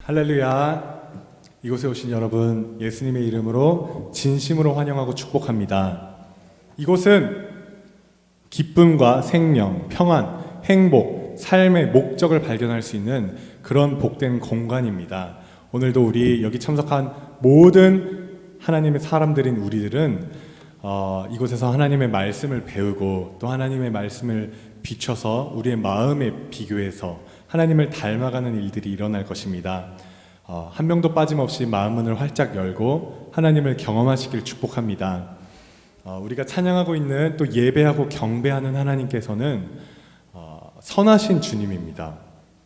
할렐루야. 이곳에 오신 여러분, 예수님의 이름으로 진심으로 환영하고 축복합니다. 이곳은 기쁨과 생명, 평안, 행복, 삶의 목적을 발견할 수 있는 그런 복된 공간입니다. 오늘도 우리 여기 참석한 모든 하나님의 사람들인 우리들은 이곳에서 하나님의 말씀을 배우고 또 하나님의 말씀을 비춰서 우리의 마음에 비교해서 하나님을 닮아가는 일들이 일어날 것입니다. 한 명도 빠짐없이 마음문을 활짝 열고 하나님을 경험하시길 축복합니다. 우리가 찬양하고 있는 또 예배하고 경배하는 하나님께서는 선하신 주님입니다.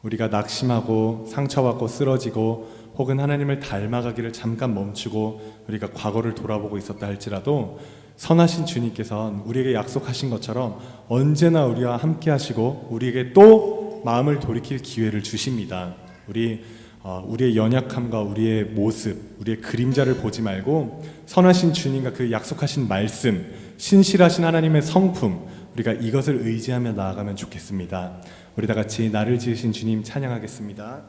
우리가 낙심하고 상처받고 쓰러지고 혹은 하나님을 닮아가기를 잠깐 멈추고 우리가 과거를 돌아보고 있었다 할지라도 선하신 주님께서는 우리에게 약속하신 것처럼 언제나 우리와 함께 하시고 우리에게 또 마음을 돌이킬 기회를 주십니다. 우리의 연약함과 우리의 모습, 우리의 그림자를 보지 말고 선하신 주님과 그 약속하신 말씀, 신실하신 하나님의 성품, 우리가 이것을 의지하며 나아가면 좋겠습니다. 우리 다 같이 나를 지으신 주님 찬양하겠습니다.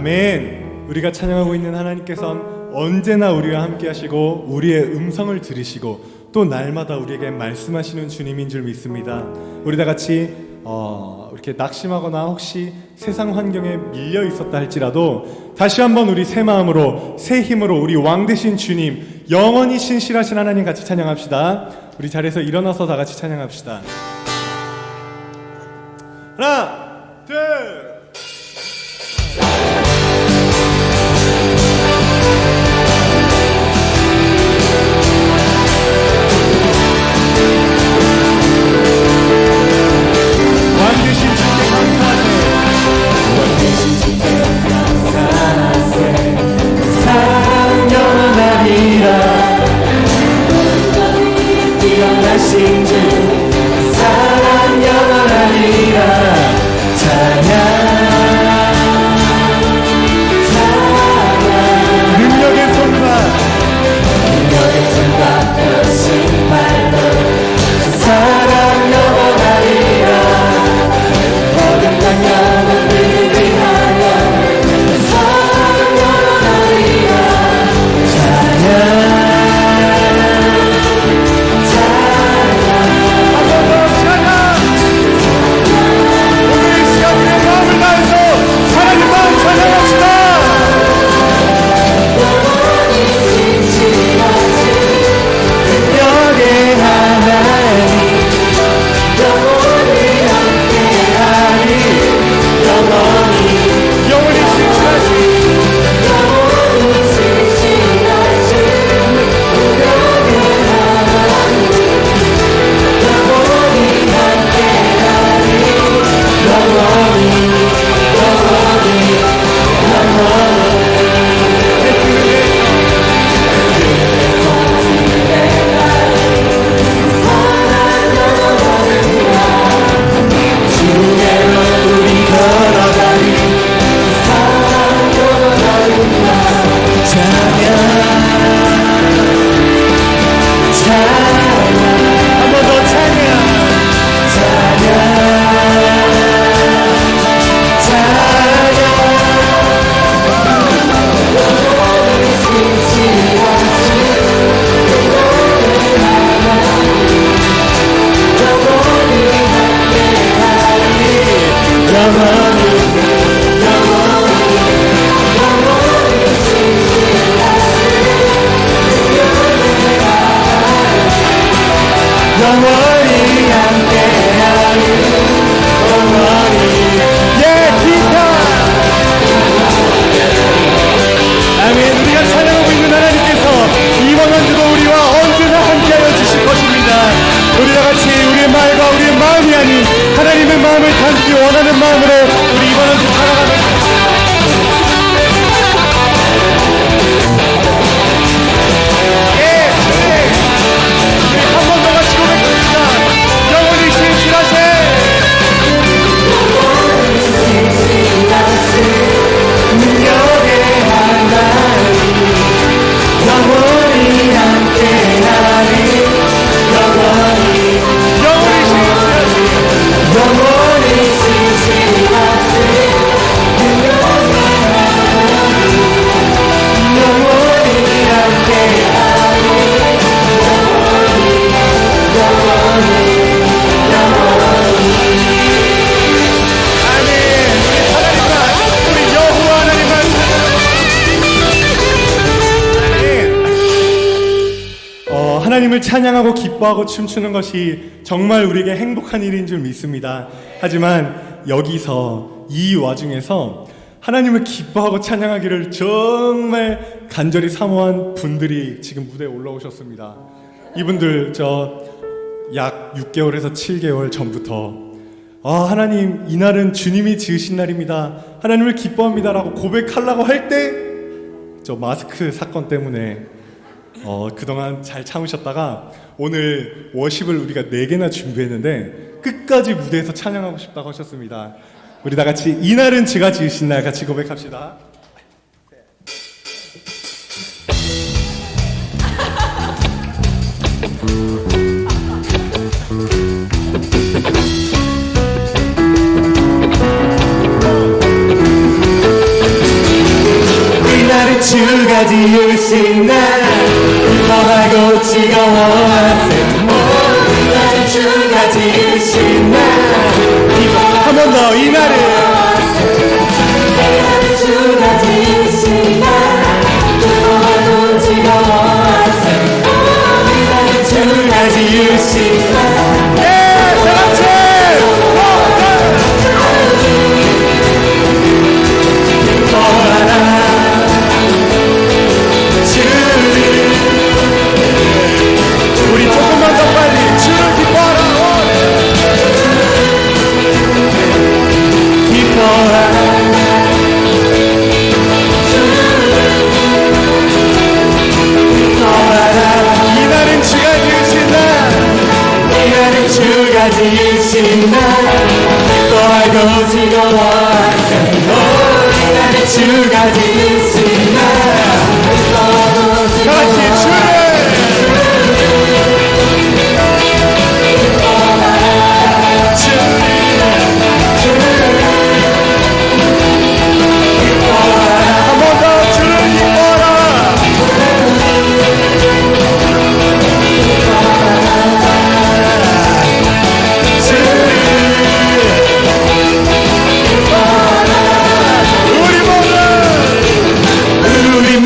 아멘. 우리가 찬양하고 있는 하나님께서는 언제나 우리와 함께 하시고 우리의 음성을 들으시고 또 날마다 우리에게 말씀하시는 주님인 줄 믿습니다. 우리 다 같이 이렇게 낙심하거나 혹시 세상 환경에 밀려 있었다 할지라도 다시 한번 우리 새 마음으로 새 힘으로 우리 왕 되신 주님, 영원히 신실하신 하나님 같이 찬양합시다. 우리 자리에서 일어나서 다 같이 찬양합시다. 하나, 둘. 하나님을 찬양하고 기뻐하고 춤추는 것이 정말 우리에게 행복한 일인 줄 믿습니다. 하지만 여기서 이 와중에서 하나님을 기뻐하고 찬양하기를 정말 간절히 사모한 분들이 지금 무대에 올라오셨습니다. 이분들 약 6개월에서 7개월 전부터 하나님, 이날은 주님이 지으신 날입니다, 하나님을 기뻐합니다 라고 고백하려고 할 때 마스크 사건 때문에 그동안 잘 참으셨다가 오늘 워십을 우리가 4개나 준비했는데 끝까지 무대에서 찬양하고 싶다고 하셨습니다. 우리 다 같이 이날은 제가 지으신 날 같이 고백합시다. 주가 지으신 날 기뻐하고 즐거워하세 나를 주가 지으신 날 한 번 더 이 날을 주가 지으신 날 기뻐하고 즐거워하세 나를 주가 지으신 날 다 같이 우리 조금만 더 빨리 주를 기뻐하라 기뻐하라 이날은 주가 지으신 날 이날은 주가 지으신 날 기뻐하고 즐거워하자 이날은 주가 지으신 날 같이 주를 우리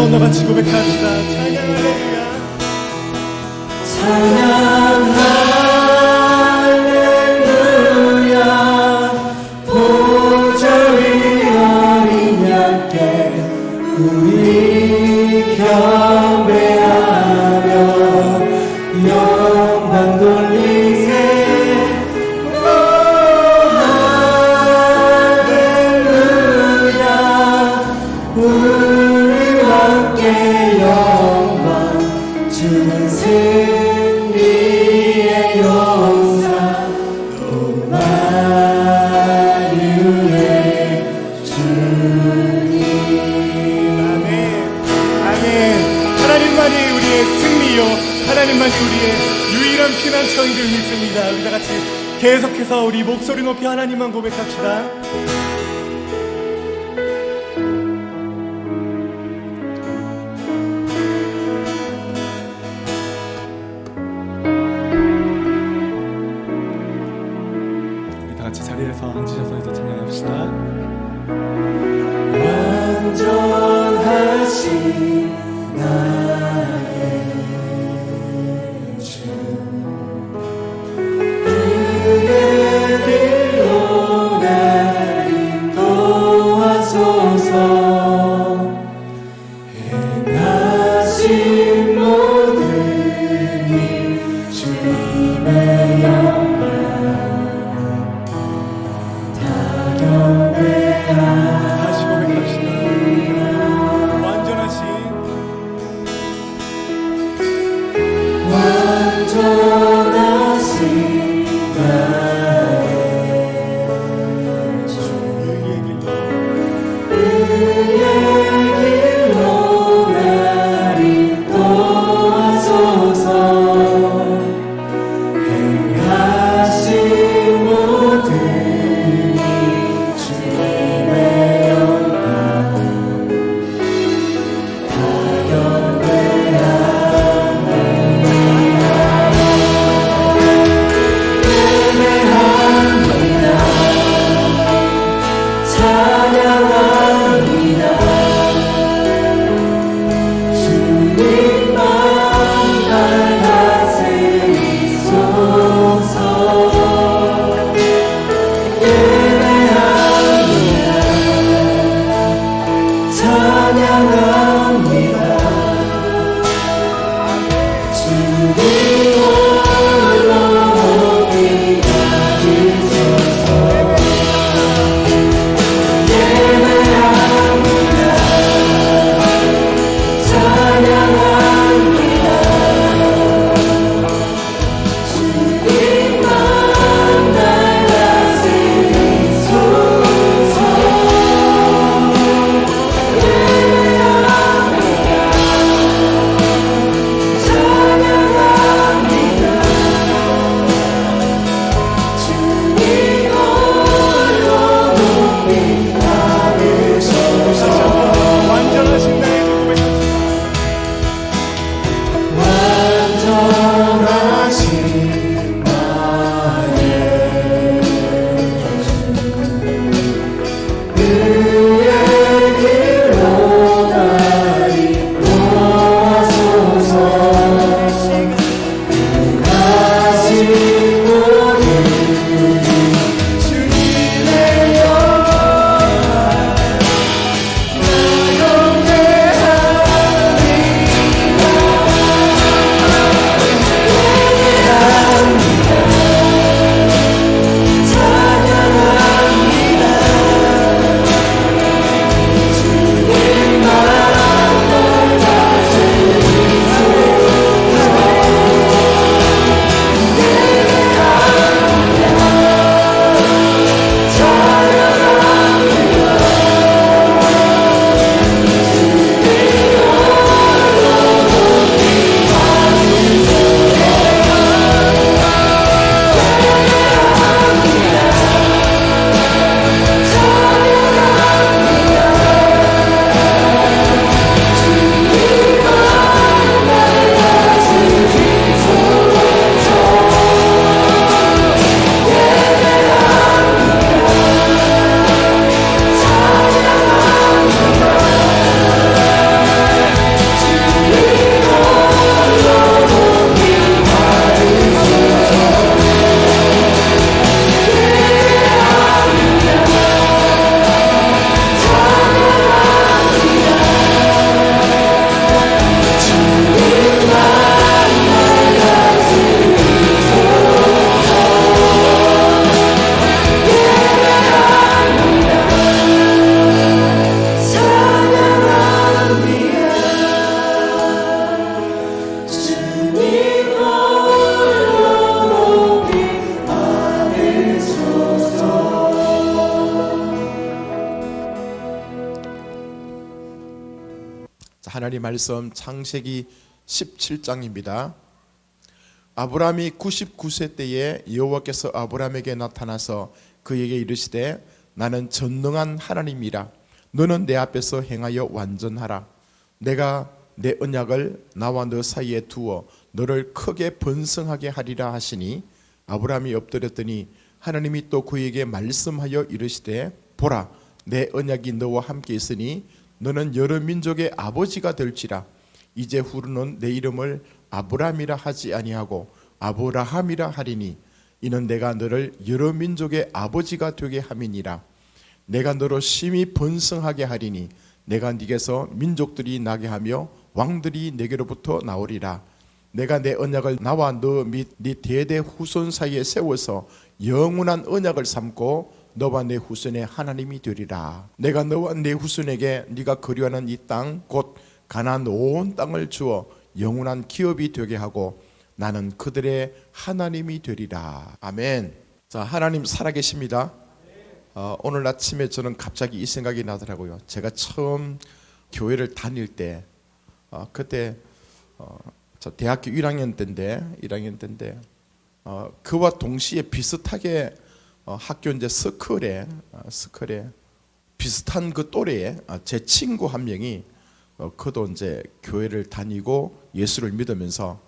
한번 더 같이 고백합시다. 찬양 할렐루야. 찬양 할렐루야. 보좌 위 어린 양께 우리 경배하며 영광 돌리세. 주는 승리의 용사 만유의 주님. 아멘. 아멘. 하나님만이 우리의 승리요, 하나님만이 우리의 유일한 피난처인 줄 믿습니다. 우리 다 같이 계속해서 우리 목소리 높이 하나님만 고백합시다. 자리에서 앉으셔서 이제 찬양합시다. 완전하신 나의 주, 그의 길로 날 인도하소서. 행하신 모든 일 주님의 영광 다시 고백합시다. 완전하신 하나님 말씀 창세기 17장입니다. 아브라함이 99세 때에 여호와께서 아브라함에게 나타나서 그에게 이르시되 나는 전능한 하나님이라. 너는 내 앞에서 행하여 완전하라. 내가 내 언약을 나와 너 사이에 두어 너를 크게 번성하게 하리라 하시니 아브라함이 엎드렸더니 하나님이 또 그에게 말씀하여 이르시되 보라 내 언약이 너와 함께 있으니 너는 여러 민족의 아버지가 될지라. 이제 후로는 내 이름을 아브라함이라 하지 아니하고 아브라함이라 하리니 이는 내가 너를 여러 민족의 아버지가 되게 함이니라. 내가 너로 심히 번성하게 하리니 내가 네게서 민족들이 나게 하며 왕들이 네게로부터 나오리라. 내가 내 언약을 나와 너 및 네 대대 후손 사이에 세워서 영원한 언약을 삼고 너와 내 후손의 하나님이 되리라. 내가 너와 내 후손에게 네가 거류하는 이 땅 곧 가나안 온 땅을 주어 영원한 기업이 되게 하고 나는 그들의 하나님이 되리라. 아멘. 자, 하나님 살아계십니다. 오늘 아침에 저는 갑자기 이 생각이 나더라고요. 제가 처음 교회를 다닐 때 그때 저 대학교 1학년 때인데 그와 동시에 비슷하게 학교 이제 서클에 비슷한 그 또래에 제 친구 한 명이 그도 이제 교회를 다니고 예수를 믿으면서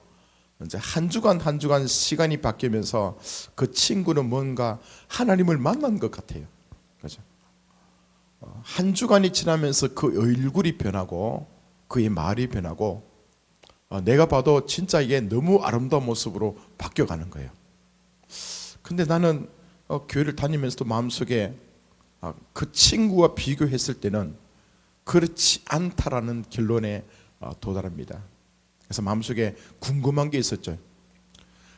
이제 한 주간 시간이 바뀌면서 그 친구는 뭔가 하나님을 만난 것 같아요. 그죠? 한 주간이 지나면서 그 얼굴이 변하고 그의 말이 변하고 내가 봐도 진짜 이게 너무 아름다운 모습으로 바뀌어가는 거예요. 근데 나는 교회를 다니면서도 마음속에 그 친구와 비교했을 때는 그렇지 않다라는 결론에 도달합니다. 그래서 마음속에 궁금한 게 있었죠.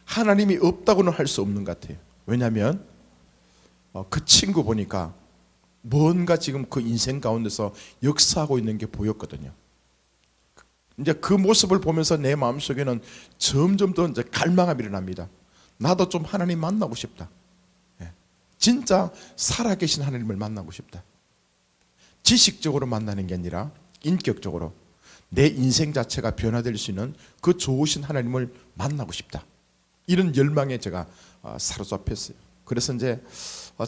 하나님이 없다고는 할 수 없는 것 같아요. 왜냐하면 그 친구 보니까 뭔가 지금 그 인생 가운데서 역사하고 있는 게 보였거든요. 이제 그 모습을 보면서 내 마음속에는 점점 더 이제 갈망함이 일어납니다. 나도 좀 하나님 만나고 싶다. 진짜 살아계신 하나님을 만나고 싶다. 지식적으로 만나는 게 아니라 인격적으로 내 인생 자체가 변화될 수 있는 그 좋으신 하나님을 만나고 싶다. 이런 열망에 제가 사로잡혔어요. 그래서 이제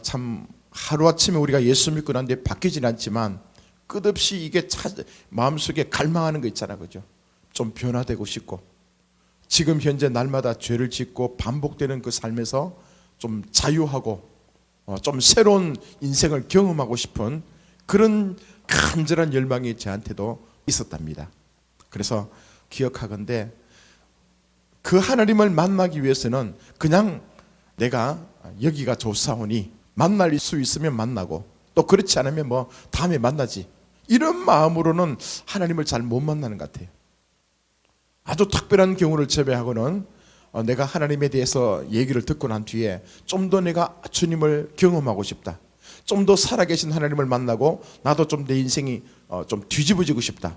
참 하루아침에 우리가 예수 믿고 난 뒤에 바뀌진 않지만 끝없이 이게 마음속에 갈망하는 거 있잖아, 그죠? 좀 변화되고 싶고 지금 현재 날마다 죄를 짓고 반복되는 그 삶에서 좀 자유하고 좀 새로운 인생을 경험하고 싶은 그런 간절한 열망이 저한테도 있었답니다. 그래서 기억하건대 그 하나님을 만나기 위해서는 그냥 내가 여기가 좋사오니 만날 수 있으면 만나고 또 그렇지 않으면 뭐 다음에 만나지 이런 마음으로는 하나님을 잘 못 만나는 것 같아요. 아주 특별한 경우를 제외하고는 내가 하나님에 대해서 얘기를 듣고 난 뒤에 좀 더 내가 주님을 경험하고 싶다. 좀 더 살아계신 하나님을 만나고 나도 좀 내 인생이 좀 뒤집어지고 싶다.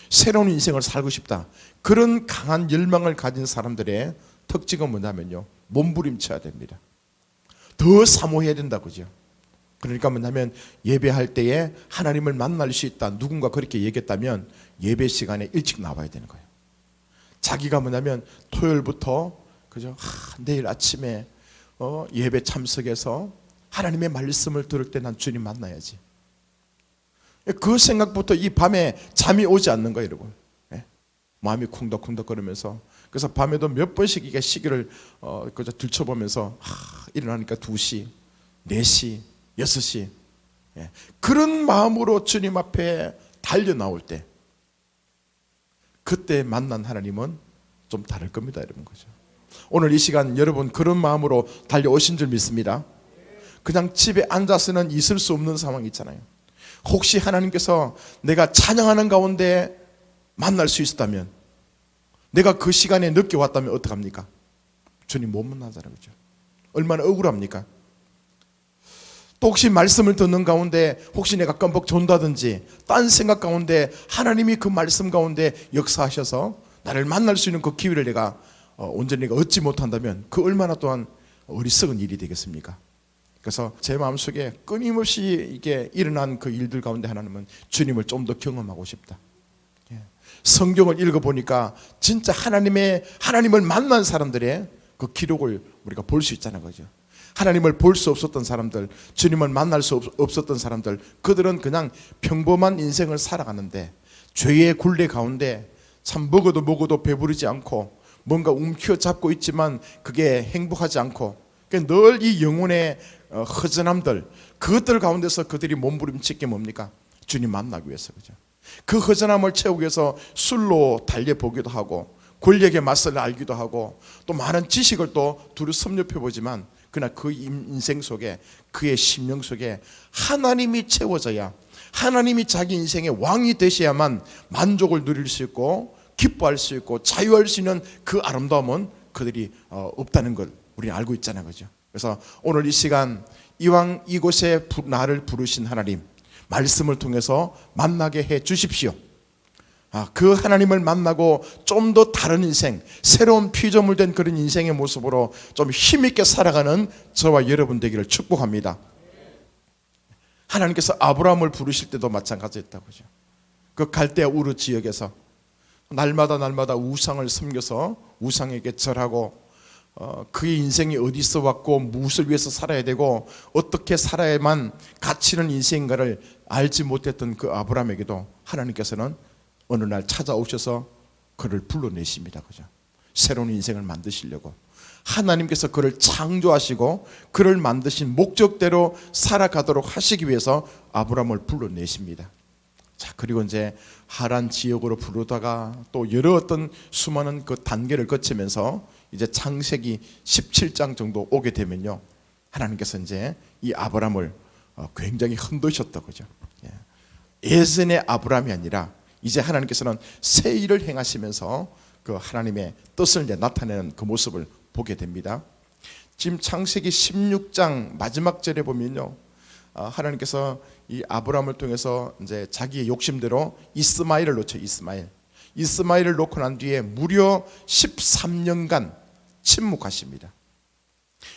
새로운 인생을 살고 싶다. 그런 강한 열망을 가진 사람들의 특징은 뭐냐면요, 몸부림쳐야 됩니다. 더 사모해야 된다, 그죠? 그러니까 뭐냐면 예배할 때에 하나님을 만날 수 있다. 누군가 그렇게 얘기했다면 예배 시간에 일찍 나와야 되는 거예요. 자기가 뭐냐면 토요일부터 그죠? 내일 아침에 예배 참석해서 하나님의 말씀을 들을 때 난 주님 만나야지. 그 생각부터 이 밤에 잠이 오지 않는 거예요, 여러분. 마음이 쿵덕쿵덕거리면서 그래서 밤에도 몇 번씩 이게 시계를 그저 들춰보면서 일어나니까 2시, 4시, 6시 그런 마음으로 주님 앞에 달려 나올 때 그때 만난 하나님은 좀 다를 겁니다, 여러분. 그죠? 오늘 이 시간 여러분 그런 마음으로 달려오신 줄 믿습니다. 그냥 집에 앉아서는 있을 수 없는 상황이 있잖아요. 혹시 하나님께서 내가 찬양하는 가운데 만날 수 있었다면 내가 그 시간에 늦게 왔다면 어떡합니까? 주님 못 만나잖아요, 그죠? 얼마나 억울합니까? 또 혹시 말씀을 듣는 가운데 혹시 내가 껌뻑 존다든지 딴 생각 가운데 하나님이 그 말씀 가운데 역사하셔서 나를 만날 수 있는 그 기회를 내가 온전히 얻지 못한다면 그 얼마나 또한 어리석은 일이 되겠습니까? 그래서 제 마음속에 끊임없이 이게 일어난 그 일들 가운데 하나님은 주님을 좀 더 경험하고 싶다. 성경을 읽어보니까 진짜 하나님을 만난 사람들의 그 기록을 우리가 볼 수 있다는 거죠. 하나님을 볼 수 없었던 사람들, 주님을 만날 수 없었던 사람들, 그들은 그냥 평범한 인생을 살아가는데 죄의 굴레 가운데 참 먹어도 배부르지 않고 뭔가 움켜잡고 있지만 그게 행복하지 않고 늘 이 영혼의 허전함들, 그것들 가운데서 그들이 몸부림칠 게 뭡니까? 주님 만나기 위해서. 그죠? 그 허전함을 채우기 위해서 술로 달려보기도 하고 권력의 맛을 알기도 하고 또 많은 지식을 또 두루 섭렵해 보지만 그러나 그 인생 속에, 그의 심령 속에 하나님이 채워져야, 하나님이 자기 인생의 왕이 되셔야만 만족을 누릴 수 있고 기뻐할 수 있고 자유할 수 있는 그 아름다움은 그들이 없다는 걸 우리는 알고 있잖아요. 그죠? 그래서 오늘 이 시간 이왕 이곳에 나를 부르신 하나님 말씀을 통해서 만나게 해 주십시오. 그 하나님을 만나고 좀 더 다른 인생, 새로운 피조물 된 그런 인생의 모습으로 좀 힘있게 살아가는 저와 여러분 되기를 축복합니다. 하나님께서 아브라함을 부르실 때도 마찬가지였다고 하죠. 그 갈대아 우르 지역에서 날마다 우상을 섬겨서 우상에게 절하고 그의 인생이 어디서 왔고 무엇을 위해서 살아야 되고 어떻게 살아야만 가치 있는 인생인가를 알지 못했던 그 아브라함에게도 하나님께서는 어느 날 찾아오셔서 그를 불러내십니다. 그죠? 새로운 인생을 만드시려고 하나님께서 그를 창조하시고 그를 만드신 목적대로 살아가도록 하시기 위해서 아브라함을 불러내십니다. 자, 그리고 이제 하란 지역으로 부르다가 또 여러 어떤 수많은 그 단계를 거치면서 이제 창세기 17장 정도 오게 되면요, 하나님께서 이제 이 아브라함을 굉장히 흔드셨다. 그죠? 예전의 아브라함이 아니라 이제 하나님께서는 새 일을 행하시면서 그 하나님의 뜻을 이제 나타내는 그 모습을 보게 됩니다. 지금 창세기 16장 마지막 절에 보면요, 하나님께서 이 아브라함을 통해서 이제 자기의 욕심대로 이스마엘을 놓쳐. 이스마엘을 놓고 난 뒤에 무려 13년간 침묵하십니다.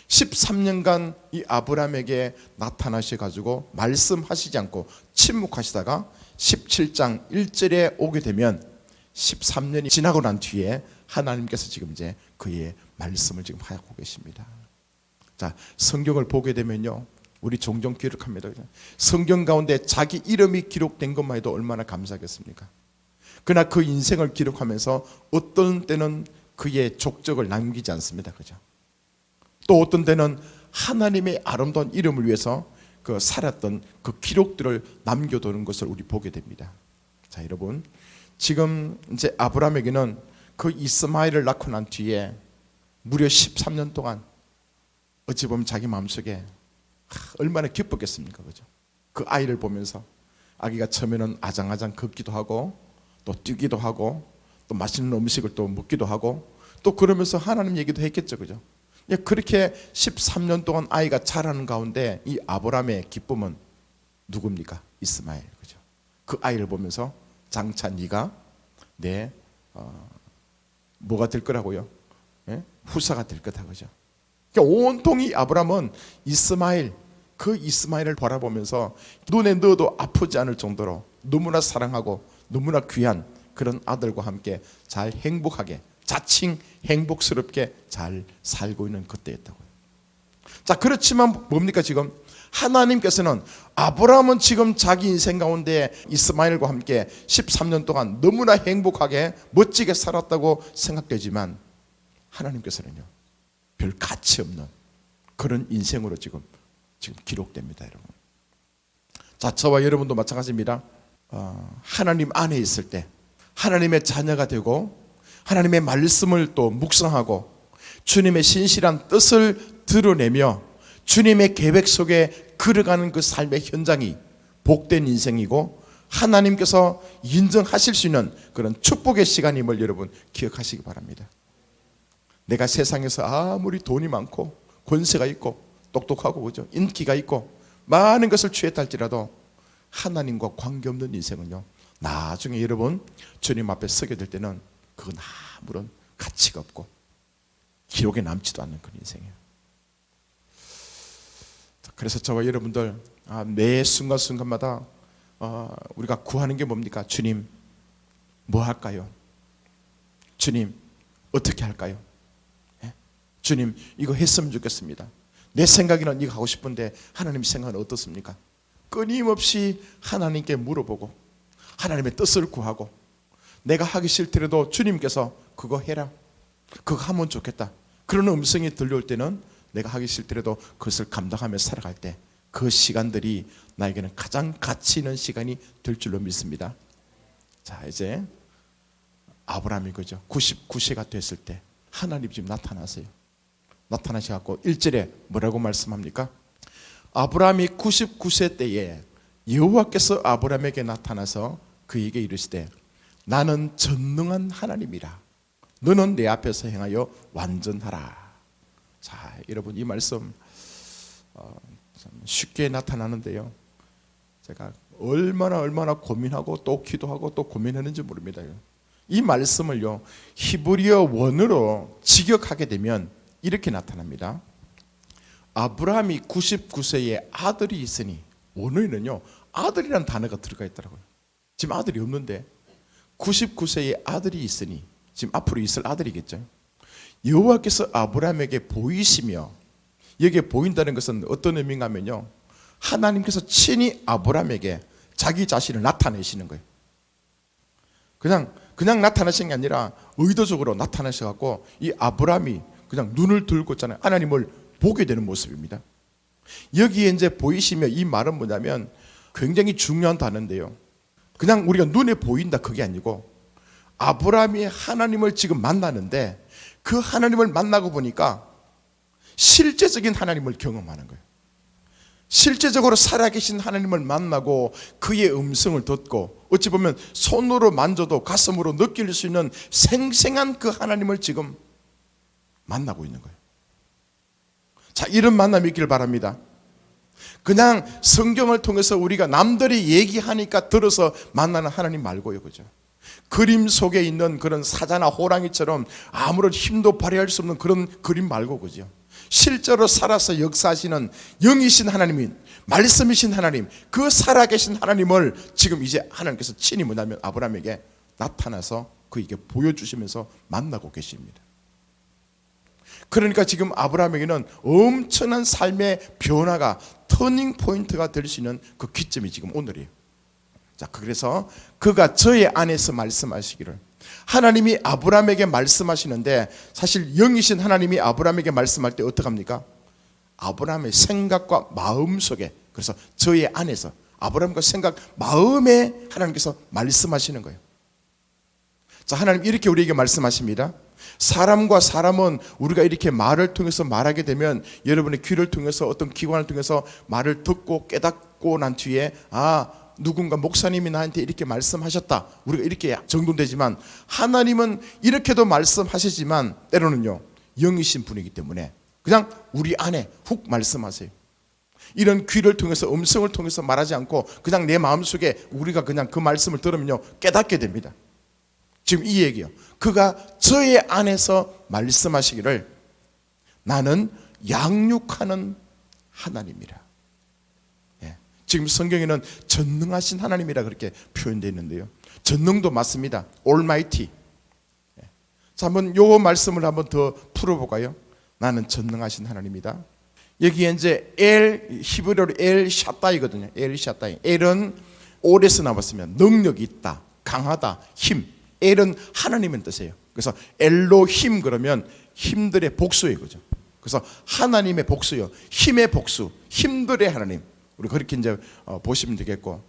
13년간 이 아브라함에게 나타나셔 가지고 말씀하시지 않고 침묵하시다가 17장 1절에 오게 되면 13년이 지나고 난 뒤에 하나님께서 지금 이제 그의 말씀을 지금 하고 계십니다. 자, 성경을 보게 되면요, 우리 종종 기록합니다. 성경 가운데 자기 이름이 기록된 것만 해도 얼마나 감사하겠습니까? 그러나 그 인생을 기록하면서 어떤 때는 그의 족적을 남기지 않습니다. 그죠? 또 어떤 때는 하나님의 아름다운 이름을 위해서 그 살았던 그 기록들을 남겨두는 것을 우리 보게 됩니다. 자, 여러분, 지금 이제 아브라함에게는 그 이스마엘을 낳고 난 뒤에 무려 13년 동안 어찌 보면 자기 마음속에 얼마나 기뻤겠습니까? 그죠? 그 아이를 보면서 아기가 처음에는 아장아장 걷기도 하고 또 뛰기도 하고 또 맛있는 음식을 또 먹기도 하고 또 그러면서 하나님 얘기도 했겠죠. 그죠? 그렇게 13년 동안 아이가 자라는 가운데 이 아브라함의 기쁨은 누굽니까? 이스마엘. 그죠? 그 아이를 보면서 장차 네가 내 뭐가 될 거라고요? 후사가 될 거다. 그죠? 그러니까 온통이 아브라함은 그 이스마엘을 바라보면서 눈에 넣어도 아프지 않을 정도로 너무나 사랑하고 너무나 귀한 그런 아들과 함께 잘 행복하게, 자칭 행복스럽게 잘 살고 있는 그때였다고요. 자, 그렇지만 뭡니까? 지금 하나님께서는 아브라함은 지금 자기 인생 가운데 이스마엘과 함께 13년 동안 너무나 행복하게 멋지게 살았다고 생각되지만 하나님께서는요, 별 가치 없는 그런 인생으로 지금 기록됩니다. 여러분. 자, 저와 여러분도 마찬가지입니다. 하나님 안에 있을 때 하나님의 자녀가 되고 하나님의 말씀을 또 묵상하고 주님의 신실한 뜻을 드러내며 주님의 계획 속에 걸어가는 그 삶의 현장이 복된 인생이고 하나님께서 인정하실 수 있는 그런 축복의 시간임을 여러분 기억하시기 바랍니다. 내가 세상에서 아무리 돈이 많고 권세가 있고 똑똑하고 그죠? 인기가 있고 많은 것을 취했다 할지라도 하나님과 관계없는 인생은요, 나중에 여러분 주님 앞에 서게 될 때는 그건 아무런 가치가 없고 기록에 남지도 않는 그런 인생이에요. 그래서 저와 여러분들 매 순간순간마다 우리가 구하는 게 뭡니까? 주님, 뭐 할까요? 주님, 어떻게 할까요? 예? 주님, 이거 했으면 좋겠습니다. 내 생각에는 이거 하고 싶은데 하나님 생각은 어떻습니까? 끊임없이 하나님께 물어보고 하나님의 뜻을 구하고, 내가 하기 싫더라도 주님께서 그거 해라, 그거 하면 좋겠다, 그런 음성이 들려올 때는 내가 하기 싫더라도 그것을 감당하며 살아갈 때 그 시간들이 나에게는 가장 가치 있는 시간이 될 줄로 믿습니다. 자, 이제 아브라함이 그죠, 99세가 됐을 때 하나님 지금 나타나세요. 나타나셔갖고 1절에 뭐라고 말씀합니까? 아브라함이 99세 때에 여호와께서 아브라함에게 나타나서 그에게 이르시되 나는 전능한 하나님이라, 너는 내 앞에서 행하여 완전하라. 자, 여러분, 이 말씀 참 쉽게 나타나는데요, 제가 얼마나 고민하고 또 기도하고 또 고민했는지 모릅니다. 이 말씀을요 히브리어 원어로 직역하게 되면 이렇게 나타납니다. 아브라함이 99세에 아들이 있으니, 원어에는요 아들이라는 단어가 들어가 있더라고요. 지금 아들이 없는데 99세에 아들이 있으니, 지금 앞으로 있을 아들이겠죠. 여호와께서 아브라함에게 보이시며, 여기에 보인다는 것은 어떤 의미인가 하면요, 하나님께서 친히 아브라함에게 자기 자신을 나타내시는 거예요. 그냥 나타나신 게 아니라 의도적으로 나타나셔갖고 이 아브라함이 그냥 눈을 들고 있잖아요, 하나님을 보게 되는 모습입니다. 여기에 이제 보이시며, 이 말은 뭐냐면 굉장히 중요한 단어인데요, 그냥 우리가 눈에 보인다 그게 아니고 아브라함이 하나님을 지금 만나는데 그 하나님을 만나고 보니까 실제적인 하나님을 경험하는 거예요. 실제적으로 살아계신 하나님을 만나고 그의 음성을 듣고, 어찌 보면 손으로 만져도 가슴으로 느낄 수 있는 생생한 그 하나님을 지금 만나고 있는 거예요. 자, 이런 만남이 있기를 바랍니다. 그냥 성경을 통해서 우리가 남들이 얘기하니까 들어서 만나는 하나님 말고요, 그죠? 그림 속에 있는 그런 사자나 호랑이처럼 아무런 힘도 발휘할 수 없는 그런 그림 말고, 그죠? 실제로 살아서 역사하시는 영이신 하나님이, 말씀이신 하나님, 그 살아계신 하나님을 지금 이제 하나님께서 친히 뭐냐면 아브라함에게 나타나서 그에게 보여주시면서 만나고 계십니다. 그러니까 지금 아브라함에게는 엄청난 삶의 변화가, 터닝 포인트가 될 수 있는 그 기점이 지금 오늘이에요. 자, 그래서 그가 저의 안에서 말씀하시기를, 하나님이 아브라함에게 말씀하시는데, 사실 영이신 하나님이 아브라함에게 말씀할 때 어떡합니까? 아브라함의 생각과 마음 속에, 그래서 저의 안에서 아브라함과 생각, 마음에 하나님께서 말씀하시는 거예요. 자, 하나님 이렇게 우리에게 말씀하십니다. 사람과 사람은 우리가 이렇게 말을 통해서 말하게 되면, 여러분의 귀를 통해서 어떤 기관을 통해서 말을 듣고 깨닫고 난 뒤에, 누군가 목사님이 나한테 이렇게 말씀하셨다, 우리가 이렇게 정돈되지만, 하나님은 이렇게도 말씀하시지만 때로는요 영이신 분이기 때문에 그냥 우리 안에 훅 말씀하세요. 이런 귀를 통해서, 음성을 통해서 말하지 않고 그냥 내 마음속에 우리가 그냥 그 말씀을 들으면요 깨닫게 됩니다. 지금 이 얘기요, 그가 저의 안에서 말씀하시기를 나는 양육하는 하나님이라. 지금 성경에는 전능하신 하나님이라 그렇게 표현되어 있는데요, 전능도 맞습니다. Almighty. 자, 한번 요 말씀을 한번 더 풀어볼까요? 나는 전능하신 하나님이다. 여기에 이제 히브리어로 엘 샤다이거든요. 엘 샤다이. 엘은 올에서 나왔으면 능력이 있다, 강하다, 힘. 엘은 하나님의 뜻이에요. 그래서 엘로힘 그러면 힘들의 복수예요, 그죠? 그래서 하나님의 복수요, 힘의 복수, 힘들의 하나님. 우리 그렇게 이제 보시면 되겠고,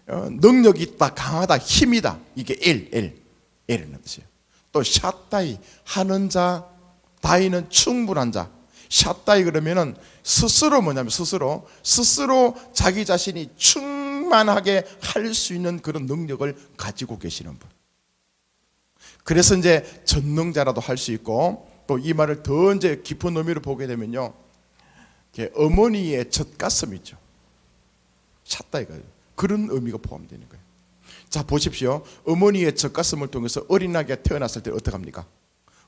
능력이 있다, 강하다, 힘이다, 이게 엘이라는 뜻이에요. 또 샷다이, 하는 자, 다이는 충분한 자. 샷다이 그러면은 스스로 뭐냐면 스스로 자기 자신이 충만하게 할 수 있는 그런 능력을 가지고 계시는 분. 그래서 이제 전능자라도 할 수 있고, 또 이 말을 더 이제 깊은 의미로 보게 되면요, 어머니의 젖가슴 있죠. 샷다이가 그런 의미가 포함되는 거예요. 자, 보십시오. 어머니의 젖가슴을 통해서 어린아기가 태어났을 때 어떡합니까?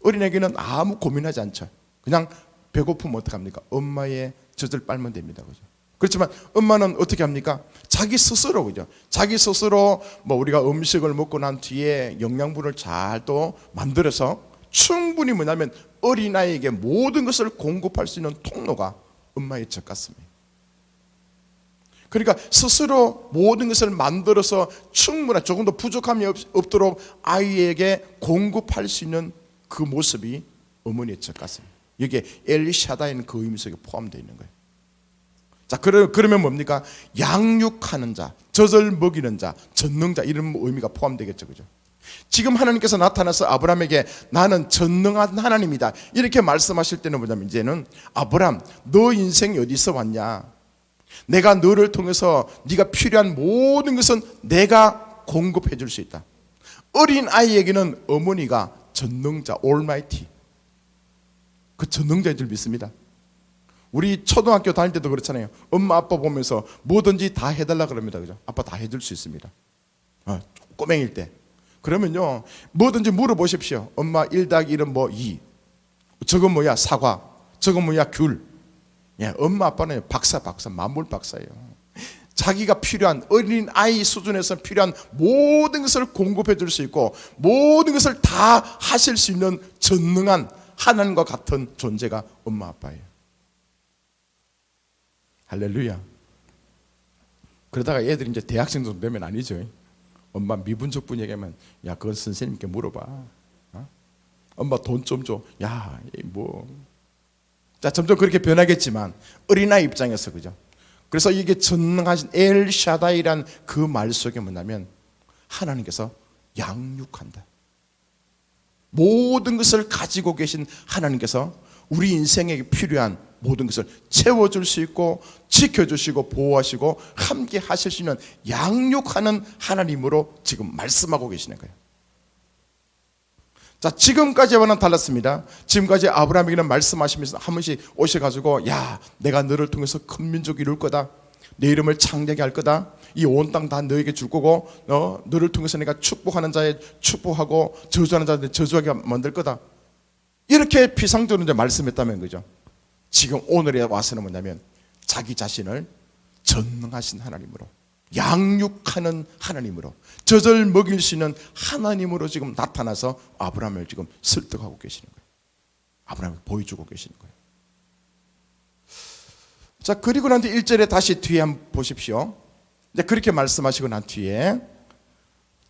어린아기는 아무 고민하지 않죠. 그냥 배고프면 어떡합니까? 엄마의 젖을 빨면 됩니다, 그죠? 그렇지만 엄마는 어떻게 합니까? 자기 스스로, 그죠? 자기 스스로 뭐 우리가 음식을 먹고 난 뒤에 영양분을 잘 또 만들어서 충분히 뭐냐면 어린아이에게 모든 것을 공급할 수 있는 통로가 엄마의 젖 같습니다. 그러니까 스스로 모든 것을 만들어서 충분한, 조금 더 부족함이 없도록 아이에게 공급할 수 있는 그 모습이 어머니의 젖 같습니다. 여기에 엘샤다이는 그 의미 속에 포함되어 있는 거예요. 자, 그러면 뭡니까? 양육하는 자, 젖을 먹이는 자, 전능자, 이런 의미가 포함되겠죠, 그죠? 지금 하나님께서 나타나서 아브라함에게 나는 전능한 하나님이다 이렇게 말씀하실 때는 뭐냐면, 이제는 아브라함, 너 인생이 어디서 왔냐? 내가 너를 통해서 네가 필요한 모든 것은 내가 공급해 줄 수 있다. 어린 아이에게는 어머니가 전능자, 올마이티, 그 전능자인 줄 믿습니다. 우리 초등학교 다닐 때도 그렇잖아요. 엄마 아빠 보면서 뭐든지 다 해달라 그럽니다, 그죠? 아빠 다 해줄 수 있습니다. 꼬맹일 때. 그러면요, 뭐든지 물어보십시오. 엄마 1+1은 뭐 2, 저건 뭐야? 사과, 저건 뭐야? 귤. 예, 엄마 아빠는 박사 만물 박사예요. 자기가 필요한, 어린 아이 수준에서 필요한 모든 것을 공급해 줄 수 있고 모든 것을 다 하실 수 있는 전능한 하나님과 같은 존재가 엄마 아빠예요. 할렐루야. 그러다가 애들이 이제 대학생 정도 되면 아니죠. 엄마 미분적 분에게만, 야, 그건 선생님께 물어봐. 엄마 돈 좀 줘. 야, 뭐. 자, 점점 그렇게 변하겠지만 어린아이 입장에서, 그죠? 그래서 이게 전능하신 엘샤다이란 그 말 속에 뭐냐면 하나님께서 양육한다. 모든 것을 가지고 계신 하나님께서 우리 인생에 필요한 모든 것을 채워줄 수 있고 지켜주시고 보호하시고 함께 하실 수 있는 양육하는 하나님으로 지금 말씀하고 계시는 거예요. 자, 지금까지와는 달랐습니다. 지금까지 아브라함에게는 말씀하시면서 한 번씩 오셔가지고, 야, 내가 너를 통해서 큰 민족이 이룰 거다. 내 이름을 창대하게 할 거다. 이 온 땅 다 너에게 줄 거고, 너를 통해서 내가 축복하는 자에 축복하고 저주하는 자에 저주하게 만들 거다. 이렇게 피상적으로 이제 말씀했다면, 그죠? 지금 오늘에 와서는 뭐냐면 자기 자신을 전능하신 하나님으로, 양육하는 하나님으로, 젖을 먹일 수 있는 하나님으로 지금 나타나서 아브라함을 지금 설득하고 계시는 거예요. 아브라함을 보여주고 계시는 거예요. 자, 그리고 난 뒤 1절에 다시 뒤에 한번 보십시오. 이제 그렇게 말씀하시고 난 뒤에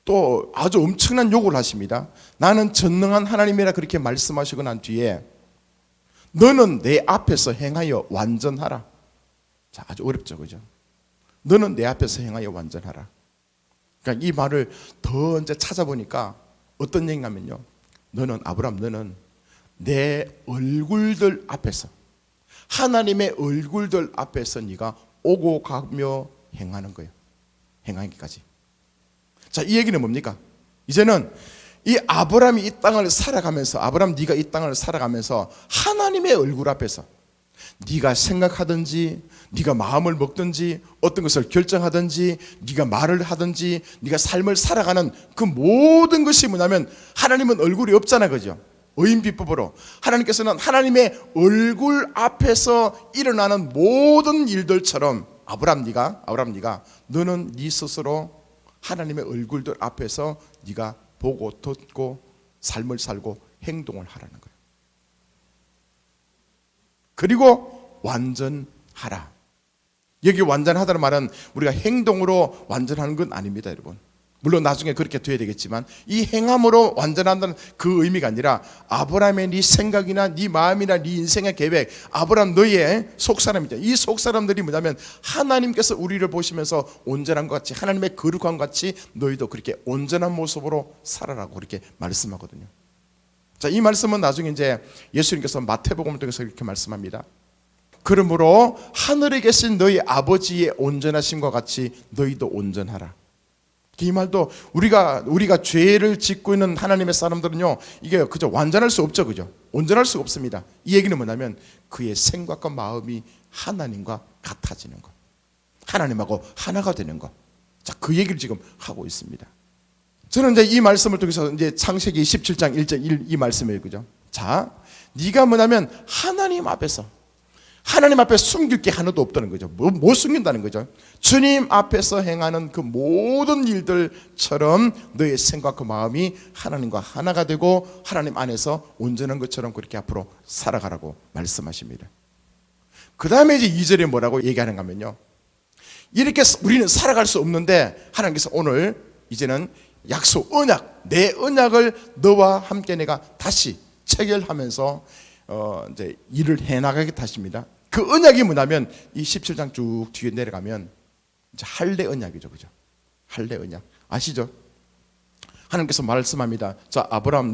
또 아주 엄청난 요구를 하십니다. 나는 전능한 하나님이라 그렇게 말씀하시고 난 뒤에 너는 내 앞에서 행하여 완전하라. 자, 아주 어렵죠, 그죠? 너는 내 앞에서 행하여 완전하라. 그러니까 이 말을 더 이제 찾아보니까 어떤 얘기냐면요, 너는, 아브라함, 너는 내 얼굴들 앞에서, 하나님의 얼굴들 앞에서 네가 오고 가며 행하는 거예요. 행하기까지. 자, 이 얘기는 뭡니까? 이제는 이 아브라함이 이 땅을 살아가면서, 아브라함 네가 이 땅을 살아가면서 하나님의 얼굴 앞에서 네가 생각하든지, 네가 마음을 먹든지, 어떤 것을 결정하든지, 네가 말을 하든지, 네가 삶을 살아가는 그 모든 것이 뭐냐면 하나님은 얼굴이 없잖아, 그죠? 의인비법으로 하나님께서는 하나님의 얼굴 앞에서 일어나는 모든 일들처럼 아브라함 네가 너는 네 스스로 하나님의 얼굴들 앞에서 네가 보고 듣고 삶을 살고 행동을 하라는 거예요. 그리고 완전하라. 여기 완전하다는 말은 우리가 행동으로 완전하는 건 아닙니다, 여러분. 물론 나중에 그렇게 돼야 되겠지만 이 행함으로 완전한다는 그 의미가 아니라 아브라함의 네 생각이나 네 마음이나 네 인생의 계획, 아브라함 너의 속사람이죠. 이 속사람들이 뭐냐면 하나님께서 우리를 보시면서 온전한 것 같이, 하나님의 거룩한 것 같이 너희도 그렇게 온전한 모습으로 살아라고 그렇게 말씀하거든요. 자, 이 말씀은 나중에 이제 예수님께서 마태복음을 통해서 이렇게 말씀합니다. 그러므로 하늘에 계신 너희 아버지의 온전하심과 같이 너희도 온전하라. 이 말도 우리가 죄를 짓고 있는 하나님의 사람들은요, 이게 그저 완전할 수 없죠, 그죠? 온전할 수 없습니다. 이 얘기는 뭐냐면 그의 생각과 마음이 하나님과 같아지는 것, 하나님하고 하나가 되는 것. 자, 그 얘기를 지금 하고 있습니다. 저는 이제 이 말씀을 통해서 이제 창세기 17장 1절 1 이 말씀이에요, 그죠? 자, 네가 뭐냐면 하나님 앞에서, 하나님 앞에 숨길 게 하나도 없다는 거죠. 못 숨긴다는 거죠. 주님 앞에서 행하는 그 모든 일들처럼 너의 생각과 마음이 하나님과 하나가 되고 하나님 안에서 온전한 것처럼 그렇게 앞으로 살아가라고 말씀하십니다. 그 다음에 이제 2절에 뭐라고 얘기하는가 하면요, 이렇게 우리는 살아갈 수 없는데 하나님께서 오늘 이제는 약속, 언약, 내 언약을 너와 함께 내가 다시 체결하면서 이제 일을 해나가겠다 하십니다. 그 언약이 뭐냐면 이 17장 쭉 뒤에 내려가면 이제 할례 언약이죠, 그죠? 할례 언약 아시죠? 하나님께서 말씀합니다. 자, 아브라함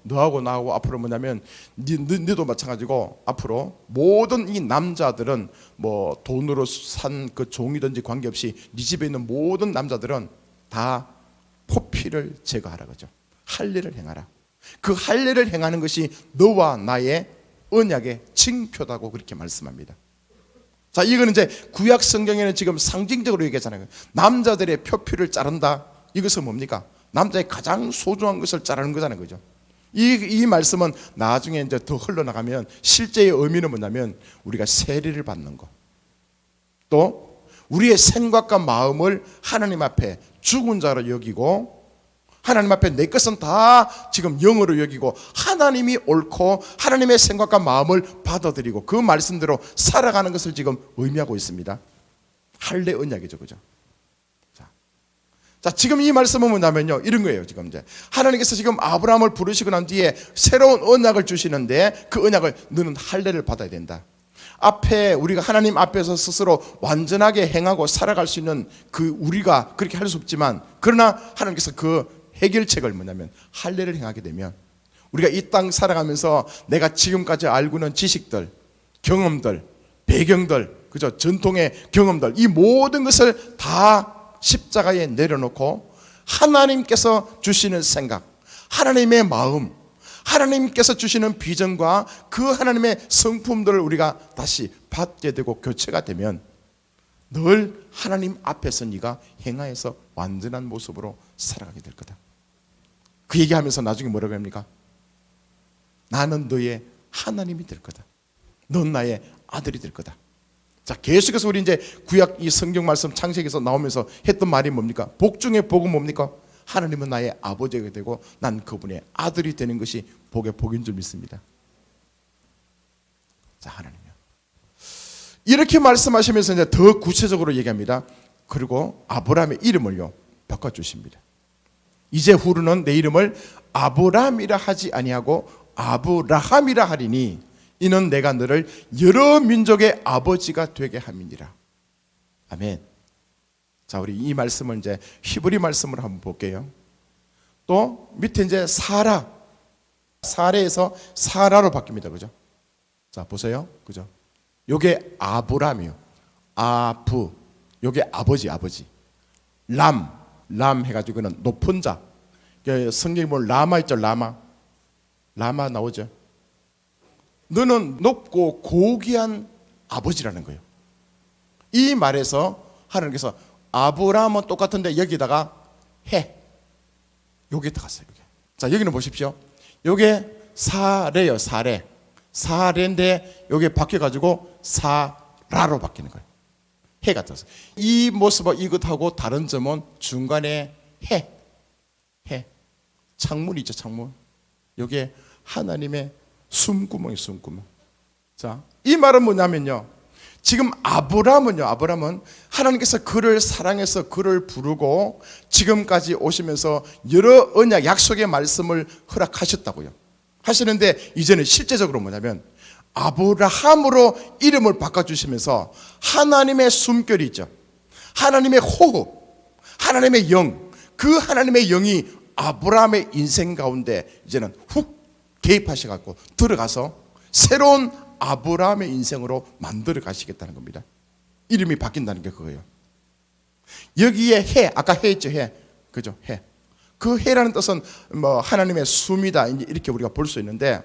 너하고 나하고 앞으로 뭐냐면 너도 마찬가지고 앞으로 모든 이 남자들은 뭐 돈으로 산 그 종이든지 관계없이 네 집에 있는 모든 남자들은 다 포피를 제거하라 그죠? 할례를 행하라. 그 할례를 행하는 것이 너와 나의 언약의 징표다고 그렇게 말씀합니다. 자, 이거는 이제 구약 성경에는 지금 상징적으로 얘기하잖아요. 남자들의 표피를 자른다. 이것은 뭡니까? 남자의 가장 소중한 것을 자르는 거잖아요, 그죠? 이 말씀은 나중에 이제 더 흘러나가면 실제의 의미는 뭐냐면 우리가 세례를 받는 것, 또 우리의 생각과 마음을 하나님 앞에 죽은 자로 여기고 하나님 앞에 내 것은 다 지금 영으로 여기고 하나님이 옳고 하나님의 생각과 마음을 받아들이고 그 말씀대로 살아가는 것을 지금 의미하고 있습니다. 할례 언약이죠, 그죠? 자, 지금 이 말씀은 뭐냐면요, 이런 거예요. 지금 이제 하나님께서 지금 아브라함을 부르시고 난 뒤에 새로운 언약을 주시는데 그 언약을 너는 할례를 받아야 된다. 앞에 우리가 하나님 앞에서 스스로 완전하게 행하고 살아갈 수 있는 그 우리가 그렇게 할 수 없지만, 그러나 하나님께서 그 해결책을 뭐냐면 할례를 행하게 되면 우리가 이 땅 살아가면서 내가 지금까지 알고 있는 지식들, 경험들, 배경들, 그죠? 전통의 경험들, 이 모든 것을 다 십자가에 내려놓고 하나님께서 주시는 생각, 하나님의 마음, 하나님께서 주시는 비전과 그 하나님의 성품들을 우리가 다시 받게 되고 교체가 되면 늘 하나님 앞에서 네가 행하여서 완전한 모습으로 살아가게 될 거다. 그 얘기하면서 나중에 뭐라고 합니까? 나는 너의 하나님이 될 거다. 넌 나의 아들이 될 거다. 자, 계속해서 우리 이제 구약 이 성경 말씀 창세기에서 나오면서 했던 말이 뭡니까? 복 중에 복은 뭡니까? 하나님은 나의 아버지가 되고 난 그분의 아들이 되는 것이 복의 복인 줄 믿습니다. 자, 하나님이요. 이렇게 말씀하시면서 이제 더 구체적으로 얘기합니다. 그리고 아브라함의 이름을요 바꿔주십니다. 이제 후로는 내 이름을 아브라함이라 하지 아니하고 아브라함이라 하리니 이는 내가 너를 여러 민족의 아버지가 되게 함이니라. 아멘. 자, 우리 이 말씀을 이제 히브리 말씀으로 한번 볼게요. 또 밑에 이제 사라에서 사라로 바뀝니다, 그죠? 자, 보세요, 그죠? 요게 아브람이요. 아브, 요게 아버지. 람 해가지고는 높은 자. 성경에 보면 라마 있죠, 라마 나오죠. 너는 높고 고귀한 아버지라는 거예요. 이 말에서 하나님께서 아브라함은 똑같은데 여기다가 요게 들어갔어요. 요게. 자, 여기는 보십시오. 요게 사례요, 사례인데 요게 바뀌어가지고 사라로 바뀌는 거예요. 해가 들어서 이 모습과 이것하고 다른 점은 중간에 해 창문이 있죠, 창문. 요게 하나님의 숨구멍이 숨구멍. 자, 이 말은 뭐냐면요, 지금 아브라함은 하나님께서 그를 사랑해서 그를 부르고 지금까지 오시면서 여러 언약 약속의 말씀을 허락하셨다고요. 하시는데 이제는 실제적으로 뭐냐면 아브라함으로 이름을 바꿔주시면서 하나님의 숨결이 있죠. 하나님의 호흡, 하나님의 영, 그 하나님의 영이 아브라함의 인생 가운데 이제는 훅 개입하셔갖고 들어가서 새로운 아브라함의 인생으로 만들어 가시겠다는 겁니다. 이름이 바뀐다는 게 그거예요. 여기에 해, 아까 해 있죠, 해, 그죠? 해. 그 해라는 뜻은 뭐 하나님의 숨이다 이렇게 우리가 볼 수 있는데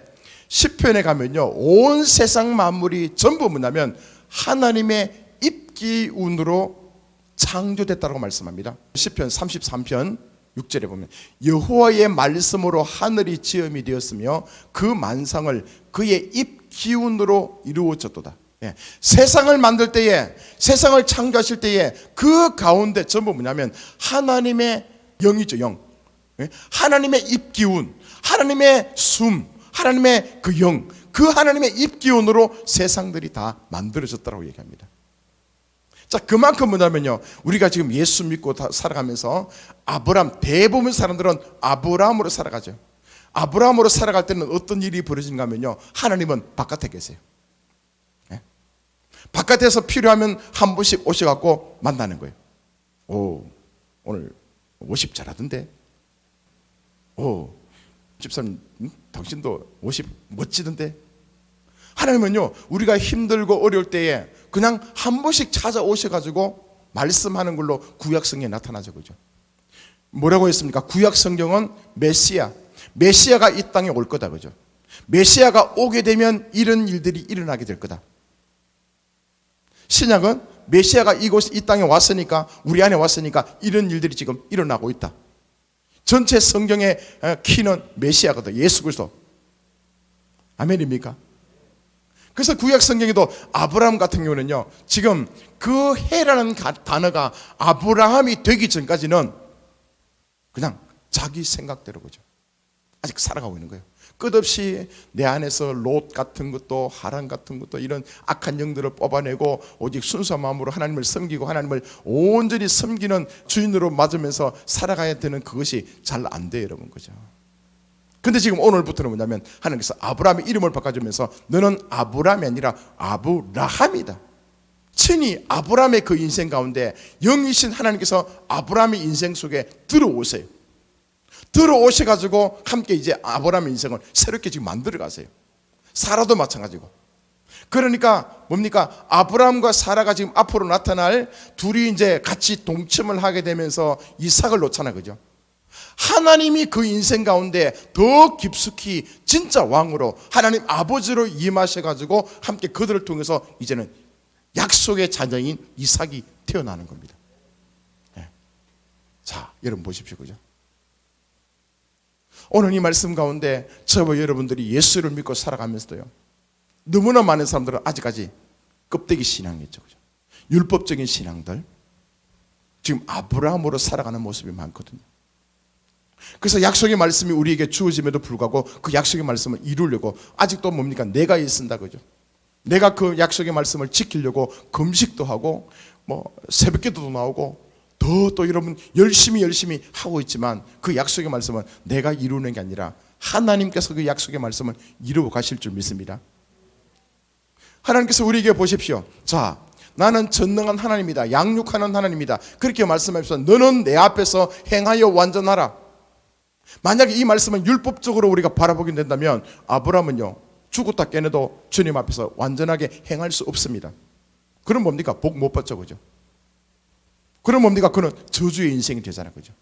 시편에 가면요, 온 세상 만물이 전부 뭐냐면 하나님의 입기운으로 창조됐다고 말씀합니다. 시편 33편 6절에 보면 여호와의 말씀으로 하늘이 지음이 되었으며 그 만상을 그의 입 기운으로 이루어졌도다. 예, 세상을 만들 때에, 세상을 창조하실 때에 그 가운데 전부 뭐냐면 하나님의 영이죠, 영. 예? 하나님의 입기운, 하나님의 숨, 하나님의 그 영, 그 하나님의 입기운으로 세상들이 다 만들어졌다고 얘기합니다. 자, 그만큼 뭐냐면요, 우리가 지금 예수 믿고 살아가면서 아브라함, 대부분 사람들은 아브라함으로 살아가죠. 아브라함으로 살아갈 때는 어떤 일이 벌어진가 하면요, 하나님은 바깥에 계세요. 예? 바깥에서 필요하면 한 번씩 오셔갖고 만나는 거예요. 오, 오늘 워십 잘하던데. 오, 집사님, 당신도 워십 멋지던데. 하나님은요, 우리가 힘들고 어려울 때에 그냥 한 번씩 찾아오셔가지고 말씀하는 걸로 구약성경에 나타나죠, 그죠? 뭐라고 했습니까? 구약성경은 메시아가 이 땅에 올 거다, 그죠? 메시아가 오게 되면 이런 일들이 일어나게 될 거다. 신약은 메시아가 이 땅에 왔으니까, 우리 안에 왔으니까 이런 일들이 지금 일어나고 있다. 전체 성경의 키는 메시아거든, 예수 그리스도. 아멘입니까? 그래서 구약 성경에도 아브라함 같은 경우는요, 지금 그 해라는 단어가 아브라함이 되기 전까지는 그냥 자기 생각대로, 그죠? 아직 살아가고 있는 거예요. 끝없이 내 안에서 롯 같은 것도, 하란 같은 것도, 이런 악한 영들을 뽑아내고 오직 순수한 마음으로 하나님을 섬기고 하나님을 온전히 섬기는 주인으로 맞으면서 살아가야 되는 그것이 잘 안 돼요, 여러분, 그죠? 근데 지금 오늘부터는 뭐냐면 하나님께서 아브라함의 이름을 바꿔주면서 너는 아브라함이 아니라 아브라함이다. 친히 아브라함의 그 인생 가운데 영이신 하나님께서 아브라함의 인생 속에 들어오세요. 들어오셔가지고 함께 이제 아브라함의 인생을 새롭게 지금 만들어 가세요. 사라도 마찬가지고. 그러니까 뭡니까? 아브라함과 사라가 지금 앞으로 나타날 둘이 이제 같이 동침을 하게 되면서 이삭을 놓잖아, 그죠? 하나님이 그 인생 가운데 더 깊숙이 진짜 왕으로 하나님 아버지로 임하셔가지고 함께 그들을 통해서 이제는 약속의 자녀인 이삭이 태어나는 겁니다. 네. 자, 여러분 보십시오, 그죠? 오늘 이 말씀 가운데 저와 여러분들이 예수를 믿고 살아가면서도요, 너무나 많은 사람들은 아직까지 껍데기 신앙이죠, 그죠? 율법적인 신앙들, 지금 아브라함으로 살아가는 모습이 많거든요. 그래서 약속의 말씀이 우리에게 주어짐에도 불구하고 그 약속의 말씀을 이루려고 아직도 뭡니까? 내가 애쓴다, 그죠? 내가 그 약속의 말씀을 지키려고 금식도 하고 뭐 새벽기도도 나오고 또 여러분 열심히 하고 있지만 그 약속의 말씀은 내가 이루는 게 아니라 하나님께서 그 약속의 말씀을 이루어 가실 줄 믿습니다. 하나님께서 우리에게 보십시오. 자, 나는 전능한 하나님이다, 양육하는 하나님이다, 그렇게 말씀하셔서 너는 내 앞에서 행하여 완전하라. 만약에 이 말씀을 율법적으로 우리가 바라보게 된다면 아브라함은요, 죽었다 깨어나도 주님 앞에서 완전하게 행할 수 없습니다. 그럼 뭡니까? 복 못 받죠, 그죠? 그럼 뭡니까? 그는 저주의 인생이 되잖아요, 그죠?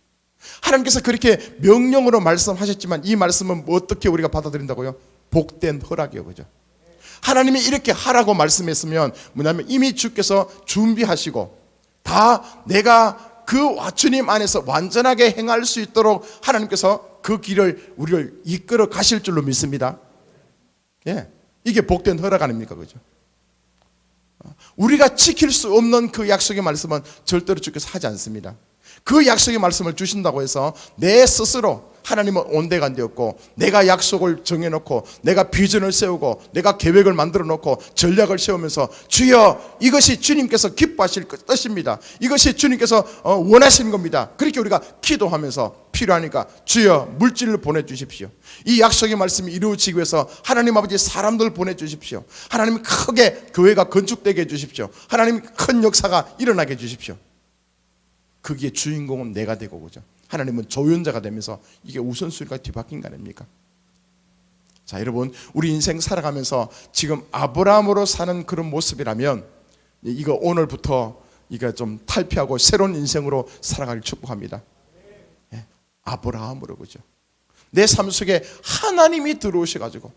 하나님께서 그렇게 명령으로 말씀하셨지만 이 말씀은 어떻게 우리가 받아들인다고요? 복된 허락이요, 그죠? 하나님이 이렇게 하라고 말씀했으면 뭐냐면 이미 주께서 준비하시고 다 내가 그 주님 안에서 완전하게 행할 수 있도록 하나님께서 그 길을 우리를 이끌어 가실 줄로 믿습니다. 예, 이게 복된 허락 아닙니까, 그죠? 우리가 지킬 수 없는 그 약속의 말씀은 절대로 주께서 하지 않습니다. 그 약속의 말씀을 주신다고 해서 내 스스로 하나님은 온데간데없고 내가 약속을 정해놓고 내가 비전을 세우고 내가 계획을 만들어 놓고 전략을 세우면서 주여 이것이 주님께서 기뻐하실 뜻입니다, 이것이 주님께서 원하시는 겁니다, 그렇게 우리가 기도하면서 필요하니까 주여 물질을 보내주십시오, 이 약속의 말씀이 이루어지기 위해서 하나님 아버지 사람들 보내주십시오, 하나님 크게 교회가 건축되게 해주십시오, 하나님 큰 역사가 일어나게 해주십시오. 거기에 주인공은 내가 되고, 그죠? 하나님은 조연자가 되면서 이게 우선순위가 뒤바뀐 거 아닙니까? 자, 여러분, 우리 인생 살아가면서 지금 아브라함으로 사는 그런 모습이라면 이거 오늘부터 이거 좀 탈피하고 새로운 인생으로 살아가길 축복합니다. 예, 아브라함으로, 그죠? 내 삶 속에 하나님이 들어오셔가지고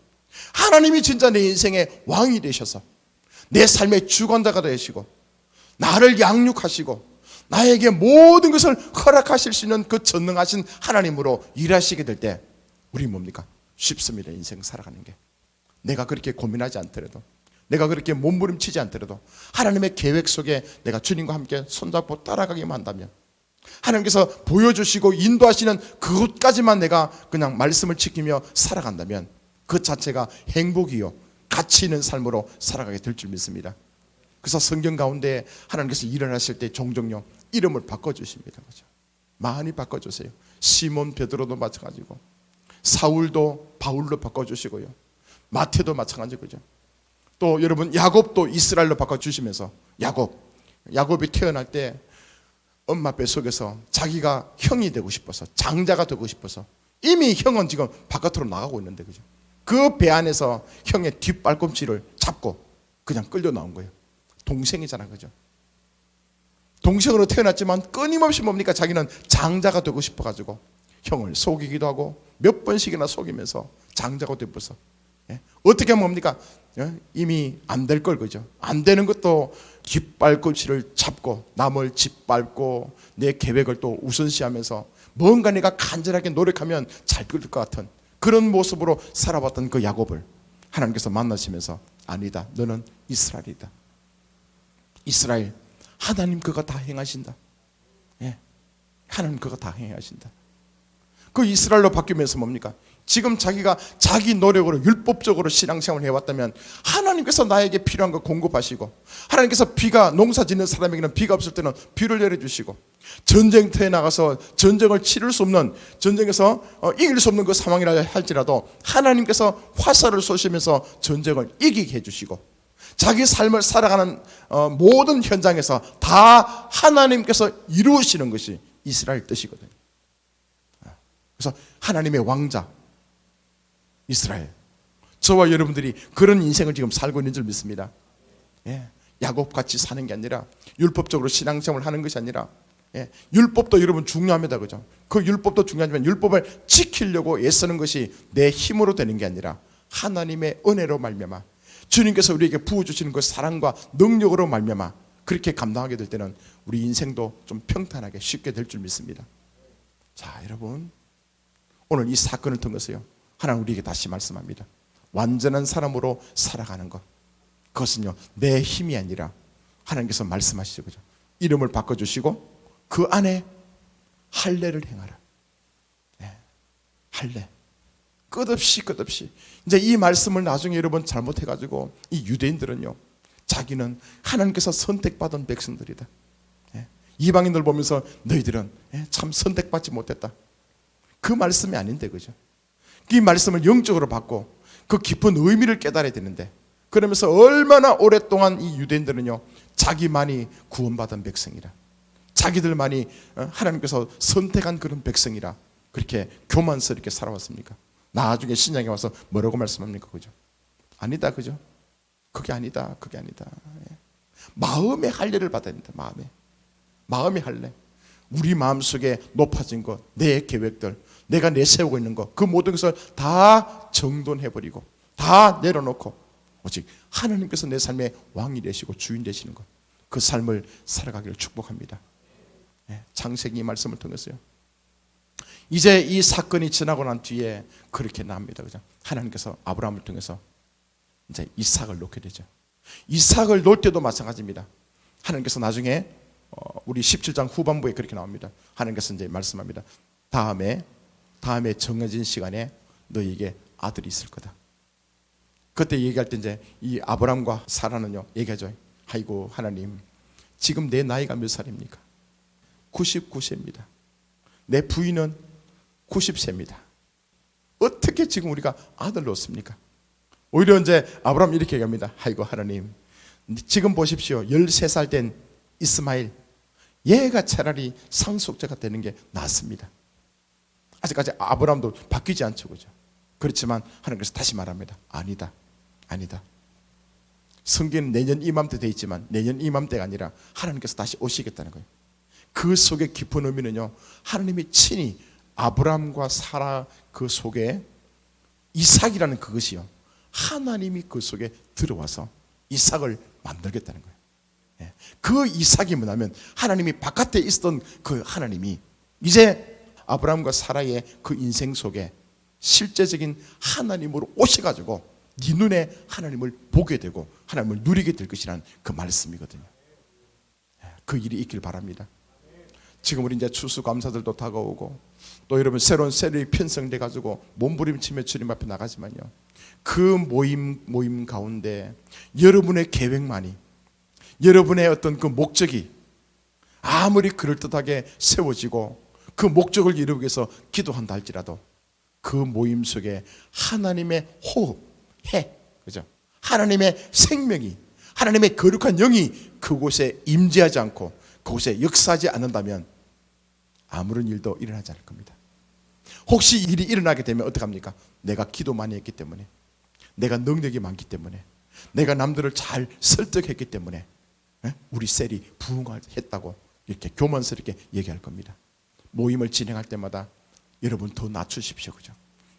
하나님이 진짜 내 인생의 왕이 되셔서 내 삶의 주관자가 되시고 나를 양육하시고 나에게 모든 것을 허락하실 수 있는 그 전능하신 하나님으로 일하시게 될 때 우리 뭡니까? 쉽습니다, 인생 살아가는 게. 내가 그렇게 고민하지 않더라도 내가 그렇게 몸부림치지 않더라도 하나님의 계획 속에 내가 주님과 함께 손잡고 따라가기만 한다면, 하나님께서 보여주시고 인도하시는 그것까지만 내가 그냥 말씀을 지키며 살아간다면 그 자체가 행복이요 가치 있는 삶으로 살아가게 될 줄 믿습니다. 그래서 성경 가운데 하나님께서 일어나실 때 종종요 이름을 바꿔주십니다. 그죠? 많이 바꿔주세요. 시몬 베드로도 마찬가지고, 사울도 바울로 바꿔주시고요, 마태도 마찬가지고죠. 또 여러분 야곱도 이스라엘로 바꿔주시면서, 야곱이 태어날 때 엄마 뱃속에서 자기가 형이 되고 싶어서, 장자가 되고 싶어서, 이미 형은 지금 바깥으로 나가고 있는데, 그죠? 그 배 안에서 형의 뒷발꿈치를 잡고 그냥 끌려 나온 거예요. 동생이잖아, 그죠? 동생으로 태어났지만 끊임없이 뭡니까? 자기는 장자가 되고 싶어가지고 형을 속이기도 하고 몇 번씩이나 속이면서 장자가 되어서, 어떻게 하면 뭡니까? 이미 안 될 걸, 그죠? 안 되는 것도 뒷발꿈치를 잡고 남을 짓밟고 내 계획을 또 우선시하면서 뭔가 내가 간절하게 노력하면 잘 끌릴 것 같은 그런 모습으로 살아봤던 그 야곱을 하나님께서 만나시면서, 아니다, 너는 이스라엘이다. 이스라엘, 하나님 그거 다 행하신다. 하나님 그거 다 행하신다. 그 이스라엘로 바뀌면서 뭡니까? 지금 자기가 자기 노력으로 율법적으로 신앙생활을 해왔다면 하나님께서 나에게 필요한 거 공급하시고, 하나님께서 비가, 농사 짓는 사람에게는 비가 없을 때는 비를 내려주시고, 전쟁터에 나가서 전쟁을 치를 수 없는, 전쟁에서 이길 수 없는 그 상황이라 할지라도 하나님께서 화살을 쏘시면서 전쟁을 이기게 해주시고, 자기 삶을 살아가는 모든 현장에서 다 하나님께서 이루시는 것이 이스라엘 뜻이거든요. 그래서 하나님의 왕자 이스라엘, 저와 여러분들이 그런 인생을 지금 살고 있는 줄 믿습니다. 야곱같이 사는 게 아니라, 율법적으로 신앙생활을 하는 것이 아니라, 율법도 여러분 중요합니다, 그죠? 그 율법도 중요하지만 율법을 지키려고 애쓰는 것이 내 힘으로 되는 게 아니라 하나님의 은혜로 말미암아, 주님께서 우리에게 부어주시는 그 사랑과 능력으로 말미암아 그렇게 감당하게 될 때는 우리 인생도 좀 평탄하게 쉽게 될 줄 믿습니다. 자, 여러분, 오늘 이 사건을 통해서요 하나님 우리에게 다시 말씀합니다. 완전한 사람으로 살아가는 것, 그것은요 내 힘이 아니라 하나님께서 말씀하시죠, 그죠? 이름을 바꿔주시고 그 안에 할례를 행하라. 할례, 끝없이 이제 이 말씀을 나중에 여러분 잘못해가지고 이 유대인들은요 자기는 하나님께서 선택받은 백성들이다, 이방인들 보면서 너희들은 참 선택받지 못했다, 그 말씀이 아닌데, 그죠? 이 말씀을 영적으로 받고 그 깊은 의미를 깨달아야 되는데, 그러면서 얼마나 오랫동안 이 유대인들은요 자기만이 구원받은 백성이라, 자기들만이 하나님께서 선택한 그런 백성이라 그렇게 교만스럽게 살아왔습니까? 나중에 신약에 와서 뭐라고 말씀합니까? 그죠? 아니다, 그죠? 그게 아니다. 마음의 할례를 받아야 된다. 마음의 할례. 우리 마음속에 높아진 것, 내 계획들, 내가 내세우고 있는 것, 그 모든 것을 다 정돈해버리고 다 내려놓고 오직 하나님께서 내 삶의 왕이 되시고 주인 되시는 것, 그 삶을 살아가기를 축복합니다. 창세기 이 말씀을 통해서요 이제 이 사건이 지나고 난 뒤에 그렇게 나옵니다, 그죠? 하나님께서 아브라함을 통해서 이제 이삭을 놓게 되죠. 이삭을 놓을 때도 마찬가지입니다. 하나님께서 나중에 우리 17장 후반부에 그렇게 나옵니다. 하나님께서 이제 말씀합니다. 다음에 정해진 시간에 너에게 아들이 있을 거다. 그때 얘기할 때 이제 이 아브라함과 사라는요 얘기하죠. 아이고 하나님, 지금 내 나이가 몇 살입니까? 99세입니다. 내 부인은 90세입니다. 어떻게 지금 우리가 아들을 얻습니까? 오히려 이제 아브라함 이렇게 얘기합니다. 아이고 하나님, 지금 보십시오. 13살 된 이스마엘, 얘가 차라리 상속자가 되는 게 낫습니다. 아직까지 아브라함도 바뀌지 않죠, 그죠? 그렇지만 하나님께서 다시 말합니다. 아니다. 성경은 내년 이맘때 돼 있지만 내년 이맘때가 아니라 하나님께서 다시 오시겠다는 거예요. 그 속에 깊은 의미는요, 하나님이 친히 아브라함과 사라 그 속에 이삭이라는 그것이요, 하나님이 그 속에 들어와서 이삭을 만들겠다는 거예요. 그 이삭이 뭐냐면 하나님이 바깥에 있었던 그 하나님이 이제 아브라함과 사라의 그 인생 속에 실제적인 하나님으로 오셔가지고 네 눈에 하나님을 보게 되고 하나님을 누리게 될 것이라는 그 말씀이거든요. 그 일이 있길 바랍니다. 지금 우리 이제 추수감사들도 다가오고 또 여러분 새로운 세력이 편성돼 가지고 몸부림치며 주님 앞에 나가지만요, 그 모임 가운데 여러분의 계획만이, 여러분의 어떤 그 목적이 아무리 그럴듯하게 세워지고 그 목적을 이루기 위해서 기도한다 할지라도 그 모임 속에 하나님의 호흡, 그죠? 하나님의 생명이, 하나님의 거룩한 영이 그곳에 임재하지 않고 그곳에 역사하지 않는다면 아무런 일도 일어나지 않을 겁니다. 혹시 일이 일어나게 되면 어떡합니까? 내가 기도 많이 했기 때문에, 내가 능력이 많기 때문에, 내가 남들을 잘 설득했기 때문에 우리 셀이 부흥했다고 이렇게 교만스럽게 얘기할 겁니다. 모임을 진행할 때마다 여러분 더 낮추십시오. 그죠?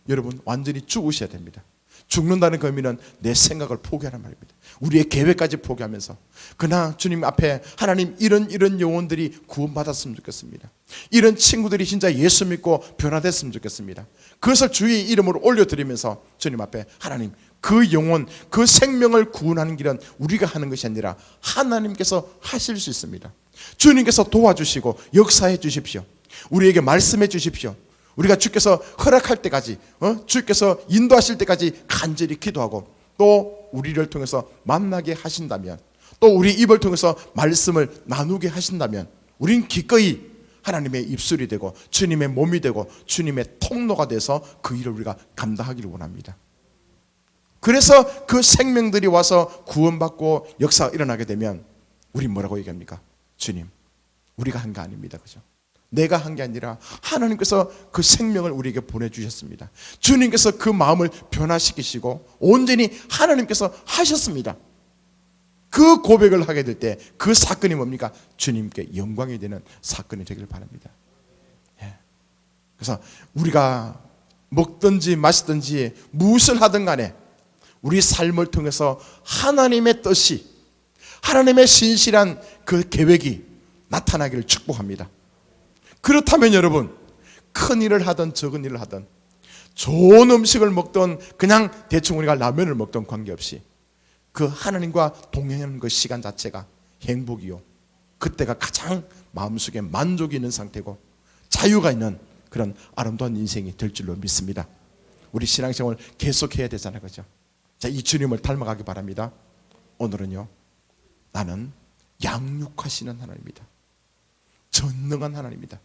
여러분 완전히 죽으셔야 됩니다. 죽는다는 그 의미는 내 생각을 포기하는 말입니다. 우리의 계획까지 포기하면서 그냥 주님 앞에 하나님 이런 영혼들이 구원받았으면 좋겠습니다. 이런 친구들이 진짜 예수 믿고 변화됐으면 좋겠습니다. 그것을 주의 이름으로 올려드리면서 주님 앞에 하나님 그 영혼, 그 생명을 구원하는 길은 우리가 하는 것이 아니라 하나님께서 하실 수 있습니다. 주님께서 도와주시고 역사해 주십시오. 우리에게 말씀해 주십시오. 우리가 주께서 허락할 때까지, 주께서 인도하실 때까지 간절히 기도하고 또 우리를 통해서 만나게 하신다면, 또 우리 입을 통해서 말씀을 나누게 하신다면 우린 기꺼이 하나님의 입술이 되고 주님의 몸이 되고 주님의 통로가 돼서 그 일을 우리가 감당하기를 원합니다. 그래서 그 생명들이 와서 구원받고 역사가 일어나게 되면 우린 뭐라고 얘기합니까? 주님, 우리가 한 게 아닙니다. 그죠? 내가 한 게 아니라 하나님께서 그 생명을 우리에게 보내주셨습니다. 주님께서 그 마음을 변화시키시고 온전히 하나님께서 하셨습니다. 그 고백을 하게 될 때 그 사건이 뭡니까? 주님께 영광이 되는 사건이 되길 바랍니다. 그래서 우리가 먹든지 마시든지 무엇을 하든 간에 우리 삶을 통해서 하나님의 뜻이, 하나님의 신실한 그 계획이 나타나기를 축복합니다. 그렇다면 여러분, 큰 일을 하든 적은 일을 하든 좋은 음식을 먹든 그냥 대충 우리가 라면을 먹든 관계없이 그 하나님과 동행하는 그 시간 자체가 행복이요, 그때가 가장 마음속에 만족이 있는 상태고 자유가 있는 그런 아름다운 인생이 될 줄로 믿습니다. 우리 신앙생활을 계속해야 되잖아요. 그죠? 자, 이 주님을 닮아가기 바랍니다. 오늘은요, 나는 양육하시는 하나님이다. 전능한 하나님이다.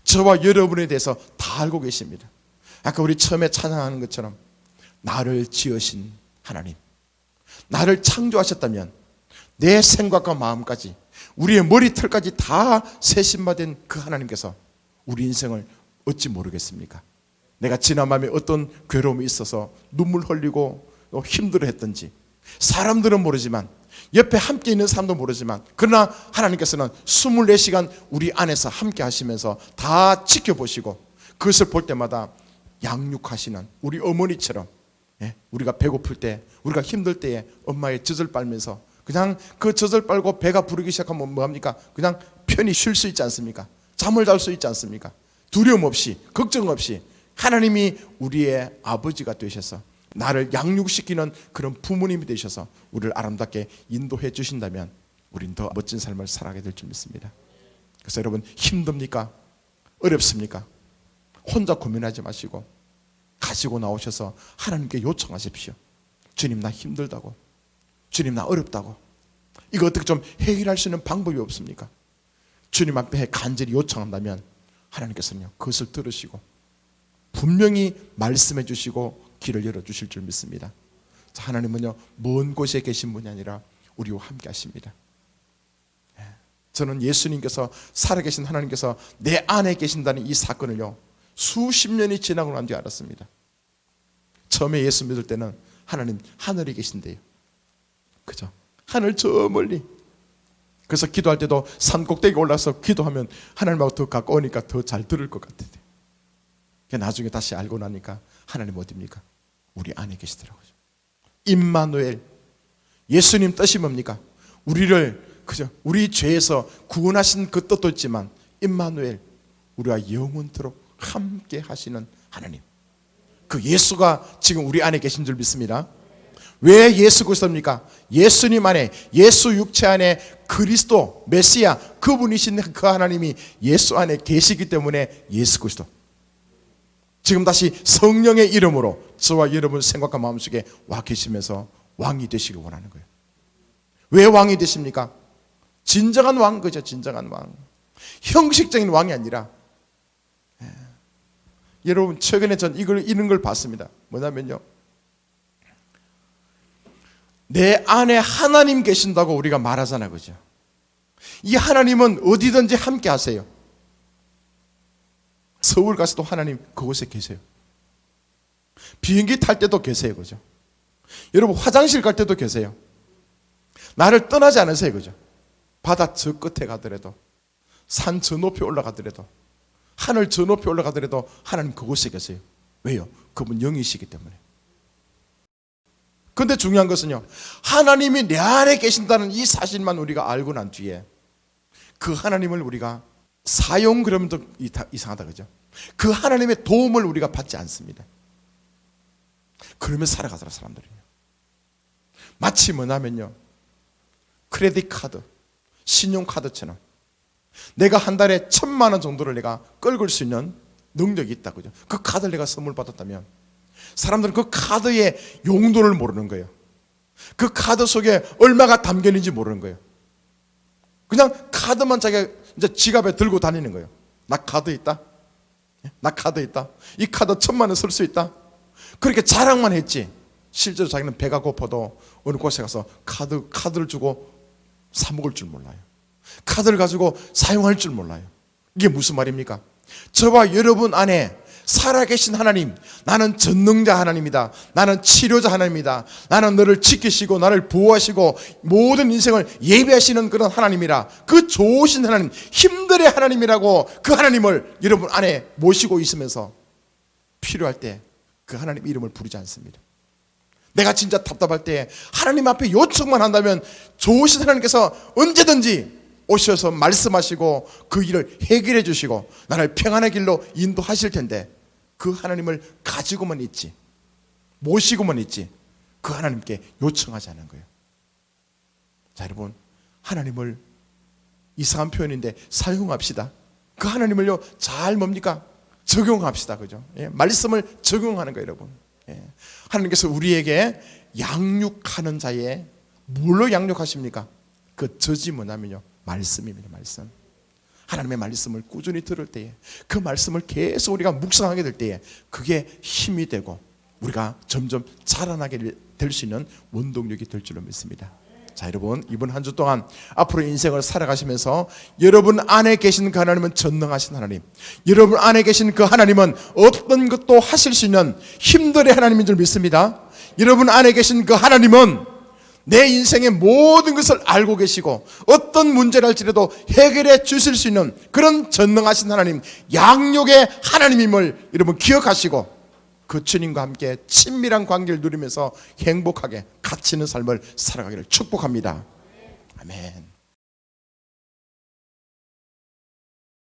저와 여러분에 대해서 다 알고 계십니다. 아까 우리 처음에 찬양하는 것처럼 나를 지으신 하나님, 나를 창조하셨다면 내 생각과 마음까지 우리의 머리털까지 다 세심받은 그 하나님께서 우리 인생을 어찌 모르겠습니까? 내가 지난 밤에 어떤 괴로움이 있어서 눈물 흘리고 힘들어했던지 사람들은 모르지만, 옆에 함께 있는 사람도 모르지만, 그러나 하나님께서는 24시간 우리 안에서 함께 하시면서 다 지켜보시고 그것을 볼 때마다 양육하시는 우리 어머니처럼, 우리가 배고플 때, 우리가 힘들 때에 엄마의 젖을 빨면서 그냥 그 젖을 빨고 배가 부르기 시작하면 뭐합니까? 그냥 편히 쉴 수 있지 않습니까? 잠을 잘 수 있지 않습니까? 두려움 없이, 걱정 없이 하나님이 우리의 아버지가 되셔서 나를 양육시키는 그런 부모님이 되셔서 우리를 아름답게 인도해 주신다면 우린 더 멋진 삶을 살아가게 될 줄 믿습니다. 그래서 여러분, 힘듭니까? 어렵습니까? 혼자 고민하지 마시고 가지고 나오셔서 하나님께 요청하십시오. 주님, 나 힘들다고, 주님, 나 어렵다고, 이거 어떻게 좀 해결할 수 있는 방법이 없습니까? 주님 앞에 간절히 요청한다면 하나님께서는요, 그것을 들으시고 분명히 말씀해 주시고 길을 열어주실 줄 믿습니다. 하나님은요, 먼 곳에 계신 분이 아니라 우리와 함께 하십니다. 저는 예수님께서, 살아계신 하나님께서 내 안에 계신다는 이 사건을요, 수십 년이 지나고 난 뒤에 알았습니다. 처음에 예수 믿을 때는 하나님 하늘에 계신대요. 그죠? 하늘 저 멀리. 그래서 기도할 때도 산 꼭대기 올라서 기도하면 하나님하고 더 가까우니까 더 잘 들을 것 같은데, 나중에 다시 알고 나니까 하나님 어디입니까? 우리 안에 계시더라고요. 임마누엘, 예수님 뜻이 뭡니까? 우리를, 그죠? 우리 죄에서 구원하신 그 뜻도 있지만 임마누엘, 우리와 영원토록 함께 하시는 하나님, 그 예수가 지금 우리 안에 계신 줄 믿습니다. 왜 예수 그리스도입니까? 예수님 안에, 예수 육체 안에 그리스도 메시아 그분이신 그 하나님이 예수 안에 계시기 때문에 예수 그리스도. 지금 다시 성령의 이름으로 저와 여러분 생각과 마음속에 와 계시면서 왕이 되시길 원하는 거예요. 왜 왕이 되십니까? 진정한 왕 그죠? 진정한 왕. 형식적인 왕이 아니라. 여러분 최근에 전 이런 걸 봤습니다. 뭐냐면요, 내 안에 하나님 계신다고 우리가 말하잖아, 그죠? 이 하나님은 어디든지 함께 하세요. 서울 가서도 하나님 그곳에 계세요. 비행기 탈 때도 계세요, 그죠? 여러분 화장실 갈 때도 계세요. 나를 떠나지 않으세요, 그죠? 바다 저 끝에 가더라도, 산 저 높이 올라가더라도, 하늘 저 높이 올라가더라도 하나님 그곳에 계세요. 왜요? 그분 영이시기 때문에. 그런데 중요한 것은요, 하나님이 내 안에 계신다는 이 사실만 우리가 알고 난 뒤에 그 하나님을 우리가 사용 그러면 좀 이상하다, 그죠? 그 하나님의 도움을 우리가 받지 않습니다. 그러면 살아가더라 사람들이. 마치 뭐냐면요, 크레딧 카드, 신용카드처럼 내가 한 달에 1,000만 원 정도를 내가 긁을 수 있는 능력이 있다, 그죠? 그 카드를 내가 선물 받았다면 사람들은 그 카드의 용도를 모르는 거예요. 그 카드 속에 얼마가 담겨 있는지 모르는 거예요. 그냥 카드만 자기가 이제 지갑에 들고 다니는 거예요. 나 카드 있다. 나 카드 있다. 이 카드 1,000만 원 쓸 수 있다. 그렇게 자랑만 했지, 실제로 자기는 배가 고파도 어느 곳에 가서 카드를 주고 사 먹을 줄 몰라요. 카드를 가지고 사용할 줄 몰라요. 이게 무슨 말입니까? 저와 여러분 안에 살아계신 하나님, 나는 전능자 하나님이다, 나는 치료자 하나님이다, 나는 너를 지키시고 나를 보호하시고 모든 인생을 예배하시는 그런 하나님이라, 그 좋으신 하나님, 힘들의 하나님이라고 그 하나님을 여러분 안에 모시고 있으면서 필요할 때 그 하나님 이름을 부르지 않습니다. 내가 진짜 답답할 때 하나님 앞에 요청만 한다면 좋으신 하나님께서 언제든지 오셔서 말씀하시고 그 일을 해결해 주시고 나를 평안의 길로 인도하실 텐데, 그 하나님을 가지고만 있지, 모시고만 있지, 그 하나님께 요청하지 않은 거예요. 자, 여러분, 하나님을, 이상한 표현인데 사용합시다. 그 하나님을요 잘 뭡니까? 적용합시다, 그죠? 예, 말씀을 적용하는 거예요, 여러분. 예. 하나님께서 우리에게 양육하는 자에 뭘로 양육하십니까? 그 젖이 뭐냐면요, 말씀입니다. 말씀. 하나님의 말씀을 꾸준히 들을 때에, 그 말씀을 계속 우리가 묵상하게 될 때에 그게 힘이 되고 우리가 점점 자라나게 될 수 있는 원동력이 될 줄로 믿습니다. 자, 여러분, 이번 한 주 동안 앞으로 인생을 살아가시면서 여러분 안에 계신 그 하나님은 전능하신 하나님, 여러분 안에 계신 그 하나님은 어떤 것도 하실 수 있는 힘들의 하나님인 줄 믿습니다. 여러분 안에 계신 그 하나님은 내 인생의 모든 것을 알고 계시고 어떤 문제를 할지라도 해결해 주실 수 있는 그런 전능하신 하나님, 양육의 하나님임을 여러분 기억하시고 그 주님과 함께 친밀한 관계를 누리면서 행복하게 가치 있는 삶을 살아가기를 축복합니다. 아멘.